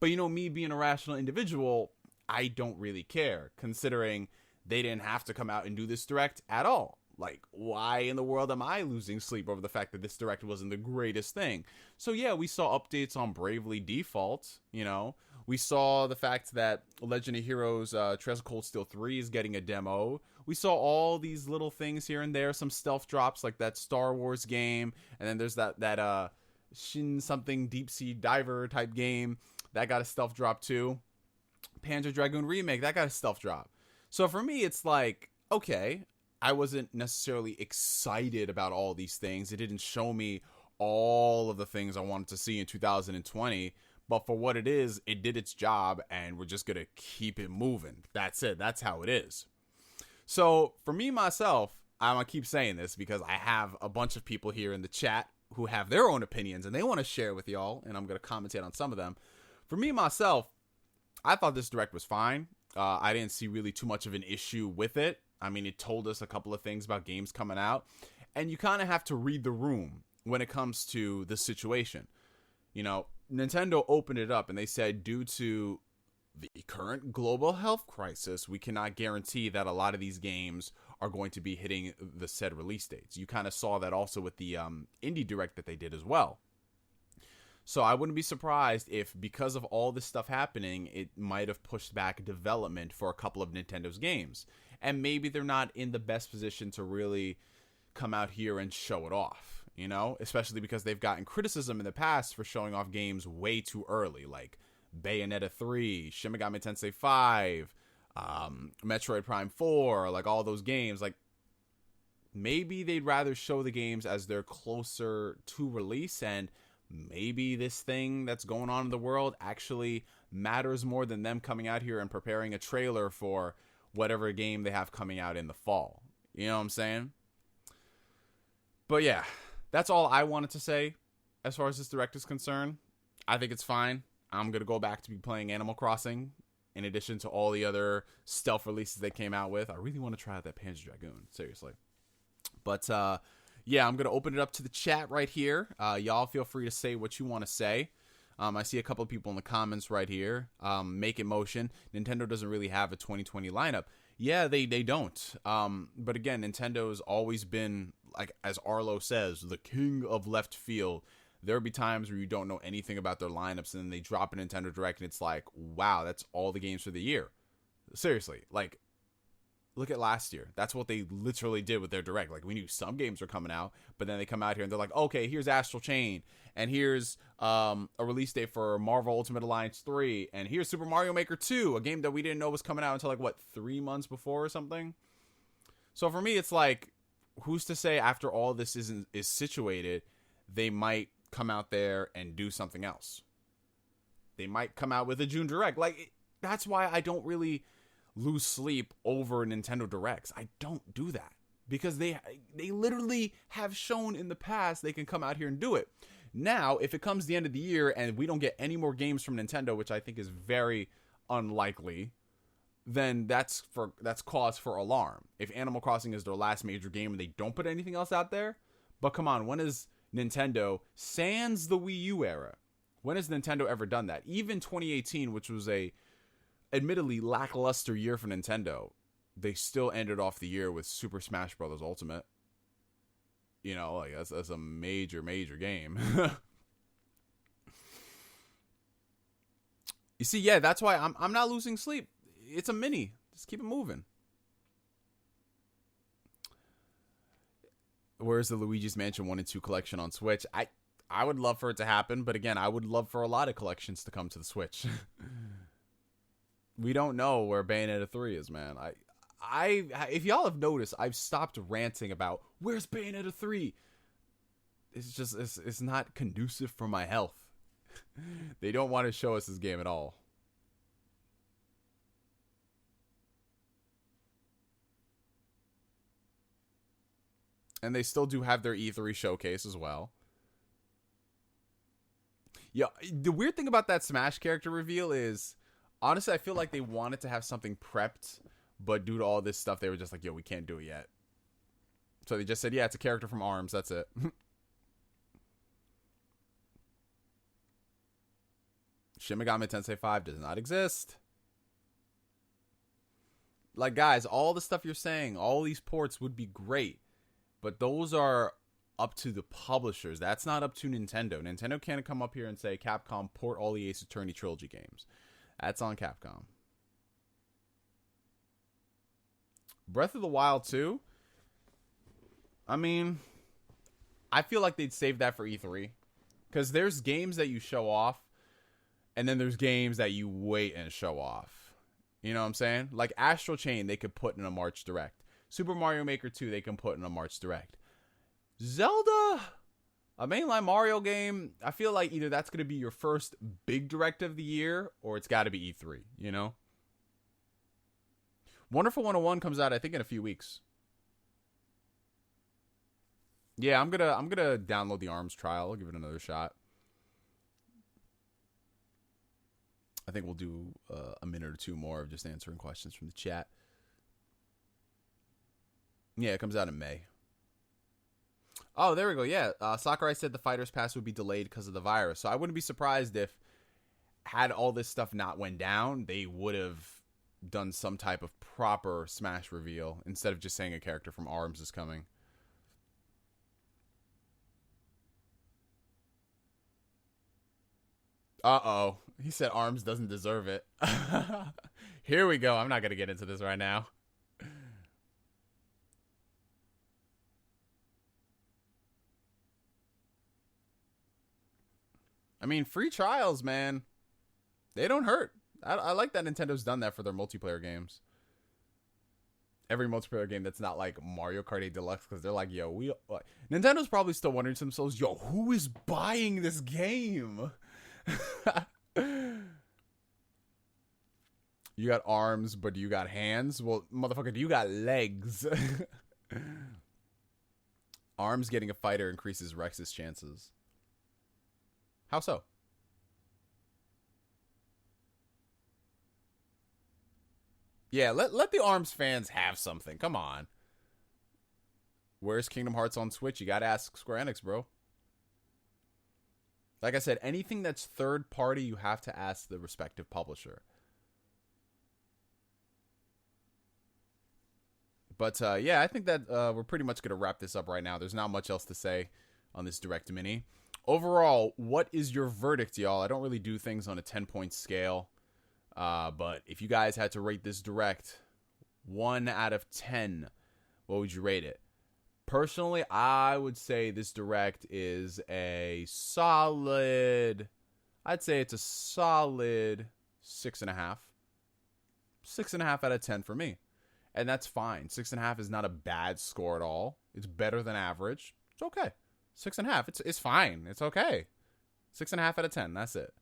[SPEAKER 1] But you know, me being a rational individual, I don't really care, considering they didn't have to come out and do this direct at all. Like, why in the world am I losing sleep over the fact that this direct wasn't the greatest thing? So yeah, we saw updates on Bravely Default, you know. We saw the fact that Legend of Heroes Trails of Cold Steel 3 is getting a demo. We saw all these little things here and there, some stealth drops like that Star Wars game, and then there's that Shin something Deep Sea Diver type game that got a stealth drop too. Panzer Dragoon Remake, that got a stealth drop. So for me, it's like, okay, I wasn't necessarily excited about all these things. It didn't show me all of the things I wanted to see in 2020. But for what it is, it did its job, and we're just going to keep it moving. That's it. That's how it is. So for me, myself, I'm going to keep saying this because I have a bunch of people here in the chat who have their own opinions, and they want to share with y'all, and I'm going to commentate on some of them. For me, myself, I thought this direct was fine. I didn't see really too much of an issue with it. I mean, it told us a couple of things about games coming out, and you kind of have to read the room when it comes to the situation. You know, Nintendo opened it up and they said, due to the current global health crisis, we cannot guarantee that a lot of these games are going to be hitting the said release dates. You kind of saw that also with the indie direct that they did as well. So I wouldn't be surprised if, because of all this stuff happening, it might have pushed back development for a couple of Nintendo's games. And maybe they're not in the best position to really come out here and show it off, you know? Especially because they've gotten criticism in the past for showing off games way too early, like Bayonetta 3, Shin Megami Tensei 5, Metroid Prime 4, like all those games. Like, maybe they'd rather show the games as they're closer to release, and maybe this thing that's going on in the world actually matters more than them coming out here and preparing a trailer for whatever game they have coming out in the fall. You know what I'm saying? But yeah, that's all I wanted to say as far as this direct is concerned. I think it's fine. I'm going to go back to be playing Animal Crossing in addition to all the other stealth releases they came out with. I really want to try out that Panzer Dragoon, seriously. But yeah, I'm going to open it up to the chat right here. Y'all feel free to say what you want to say. I see a couple of people in the comments right here. Make It Motion. Nintendo doesn't really have a 2020 lineup. Yeah, they don't. But again, Nintendo's always been, like, as Arlo says, the king of left field. There'll be times where you don't know anything about their lineups, and then they drop a Nintendo Direct, and it's like, wow, that's all the games for the year. Seriously, like, look at last year. That's what they literally did with their Direct. Like, we knew some games were coming out, but then they come out here and they're like, okay, here's Astral Chain, and here's a release date for Marvel Ultimate Alliance 3, and here's Super Mario Maker 2, a game that we didn't know was coming out until, like, what, 3 months before or something? So for me, it's like, who's to say after all this is situated, they might come out there and do something else. They might come out with a June Direct. Like, that's why I don't really lose sleep over Nintendo Directs. I don't do that because they literally have shown in the past they can come out here and do it. Now, if it comes the end of the year and we don't get any more games from Nintendo, which I think is very unlikely, then that's cause for alarm. If Animal Crossing is their last major game and they don't put anything else out there, but come on, when has Nintendo, sans the Wii U era, when has Nintendo ever done that? Even 2018, which was a admittedly lackluster year for Nintendo, they still ended off the year with Super Smash Bros. Ultimate. You know, like that's a major game. You see, yeah, that's why I'm not losing sleep. It's a mini. Just keep it moving. Where's the Luigi's Mansion 1 and 2 collection on Switch? I would love for it to happen, but again, I would love for a lot of collections to come to the Switch. We don't know where Bayonetta 3 is, man. If y'all have noticed, I've stopped ranting about where's Bayonetta 3. It's just it's not conducive for my health. They don't want to show us this game at all. And they still do have their E3 showcase as well. Yeah, the weird thing about that Smash character reveal is, honestly, I feel like they wanted to have something prepped, but due to all this stuff, they were just like, yo, we can't do it yet. So they just said, yeah, it's a character from ARMS, that's it. Shin Megami Tensei 5 does not exist. Like, guys, all the stuff you're saying, all these ports would be great, but those are up to the publishers. That's not up to Nintendo. Nintendo can't come up here and say, Capcom, port all the Ace Attorney trilogy games. That's on Capcom. Breath of the Wild 2, I mean, I feel like they'd save that for E3. Because there's games that you show off, and then there's games that you wait and show off. You know what I'm saying? Like Astral Chain, they could put in a March Direct. Super Mario Maker 2, they can put in a March Direct. Zelda, a mainline Mario game, I feel like either that's going to be your first big Direct of the year, or it's got to be E3, you know? Wonderful 101 comes out, I think, in a few weeks. Yeah, I'm gonna download the ARMS trial. I'll give it another shot. I think we'll do a minute or two more of just answering questions from the chat. Yeah, it comes out in May. Oh, there we go. Yeah, Sakurai said the Fighter's Pass would be delayed because of the virus. So I wouldn't be surprised if, had all this stuff not went down, they would have done some type of proper Smash reveal instead of just saying a character from ARMS is coming. Uh-oh. He said ARMS doesn't deserve it. Here we go. I'm not going to get into this right now. I mean, free trials, man. They don't hurt. I like that Nintendo's done that for their multiplayer games. Every multiplayer game that's not like Mario Kart 8 Deluxe, because they're like, yo, Nintendo's probably still wondering to themselves, yo, who is buying this game? You got arms, but you got hands? Well, motherfucker, you got legs. Arms getting a fighter increases Rex's chances. How so? Yeah, let the ARMS fans have something. Come on. Where's Kingdom Hearts on Switch? You gotta ask Square Enix, bro. Like I said, anything that's third party, you have to ask the respective publisher. But yeah, I think that we're pretty much going to wrap this up right now. There's not much else to say on this Direct Mini. Overall, what is your verdict, y'all? I don't really do things on a 10-point scale. But if you guys had to rate this Direct 1 out of 10, what would you rate it? Personally, I would say this Direct is a solid... I'd say it's a solid 6.5. 6.5 out of 10 for me. And that's fine. 6.5 is not a bad score at all. It's better than average. It's okay. 6.5. It's fine. It's okay. 6.5 out of 10. That's it.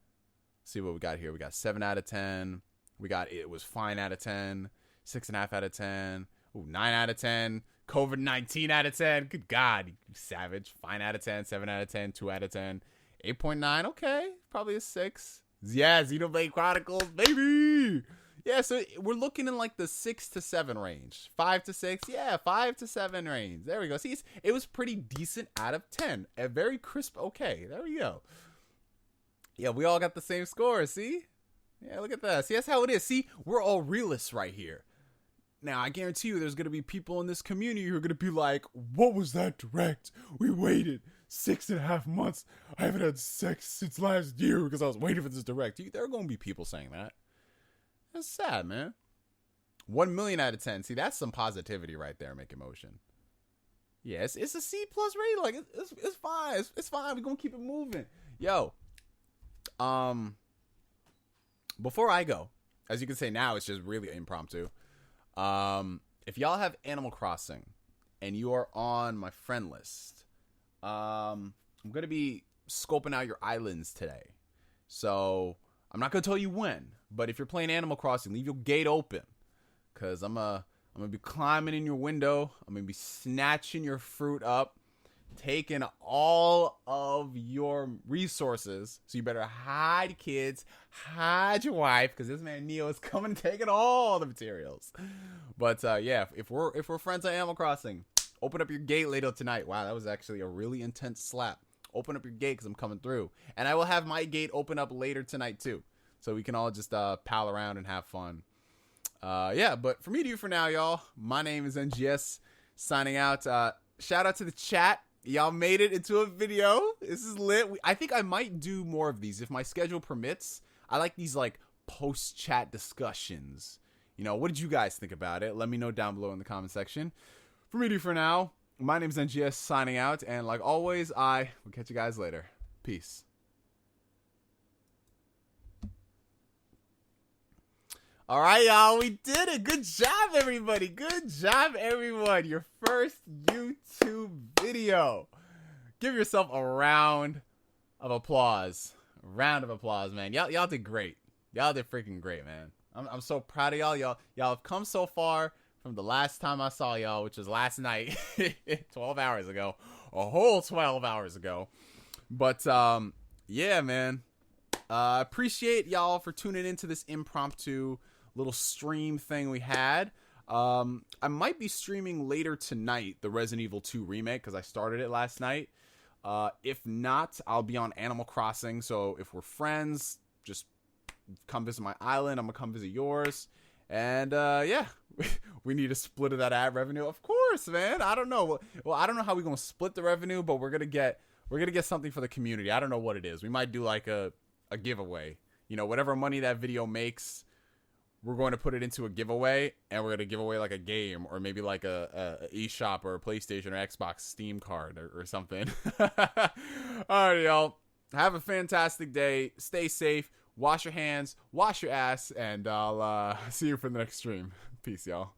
[SPEAKER 1] Let's see what we got here. We got 7 out of 10. We got it was fine out of 10. 6.5 out of 10. Ooh, 9 out of 10. COVID-19 out of 10. Good God, you savage. Fine out of 10. 7 out of 10. 2 out of 10. 8.9. Okay. Probably a 6. Yeah, Xenoblade Chronicles, baby. Yeah, so we're looking in like the 6 to 7 range. 5 to 6. Yeah, 5 to 7 range. There we go. See, it was pretty decent out of 10. A very crisp okay. There we go. Yeah, we all got the same score. See? Yeah, look at that. See, that's how it is. See, we're all realists right here. Now, I guarantee you there's going to be people in this community who are going to be like, what was that Direct? We waited 6.5 months. I haven't had sex since last year because I was waiting for this Direct. There are going to be people saying that. That's sad, man. 1 million out of 10. See, that's some positivity right there, Make Emotion. Yeah, it's a C+ rating. Like, it's fine. It's fine. We're going to keep it moving. Yo. Before I go, as you can say now, it's just really impromptu. If y'all have Animal Crossing and you are on my friend list, I'm going to be scoping out your islands today. So I'm not going to tell you when, but if you're playing Animal Crossing, leave your gate open, because I'm going to be climbing in your window. I'm going to be snatching your fruit up, taking all of your resources. So you better hide, kids, hide your wife, because this man Neo is coming and taking all the materials. But yeah, if we're friends on Animal Crossing, open up your gate later tonight. Wow, that was actually a really intense slap. Open up your gate, because I'm coming through. And I will have my gate open up later tonight too, so we can all just pal around and have fun. Yeah, but for me to you for now, y'all, my name is NGS signing out. Shout out to the chat. Y'all made it into a video. This is lit. I think I might do more of these if my schedule permits. I like these like post-chat discussions. You know, what did you guys think about it? Let me know down below in the comment section. For me to you for now, my name is NGS signing out. And like always, I will catch you guys later. Peace. All right, y'all, we did it. Good job, everybody. Good job, everyone. Your first YouTube video. Give yourself a round of applause. A round of applause, man. Y'all did great. Y'all did freaking great, man. I'm so proud of y'all. Y'all have come so far from the last time I saw y'all, which was last night, 12 hours ago. A whole 12 hours ago. But, yeah, man. Appreciate y'all for tuning into this impromptu little stream thing we had. I might be streaming later tonight the Resident Evil 2 remake because I started it last night. If not, I'll be on Animal Crossing. So if we're friends, just come visit my island. I'm gonna come visit yours. And yeah, we need a split of that ad revenue, of course, man. I don't know. Well, I don't know how we're gonna split the revenue, but we're gonna get something for the community. I don't know what it is. We might do like a giveaway. You know, whatever money that video makes, we're going to put it into a giveaway, and we're going to give away like a game or maybe like a eShop or a PlayStation or Xbox Steam card or something. All right, y'all. Have a fantastic day. Stay safe. Wash your hands. Wash your ass. And I'll see you for the next stream. Peace, y'all.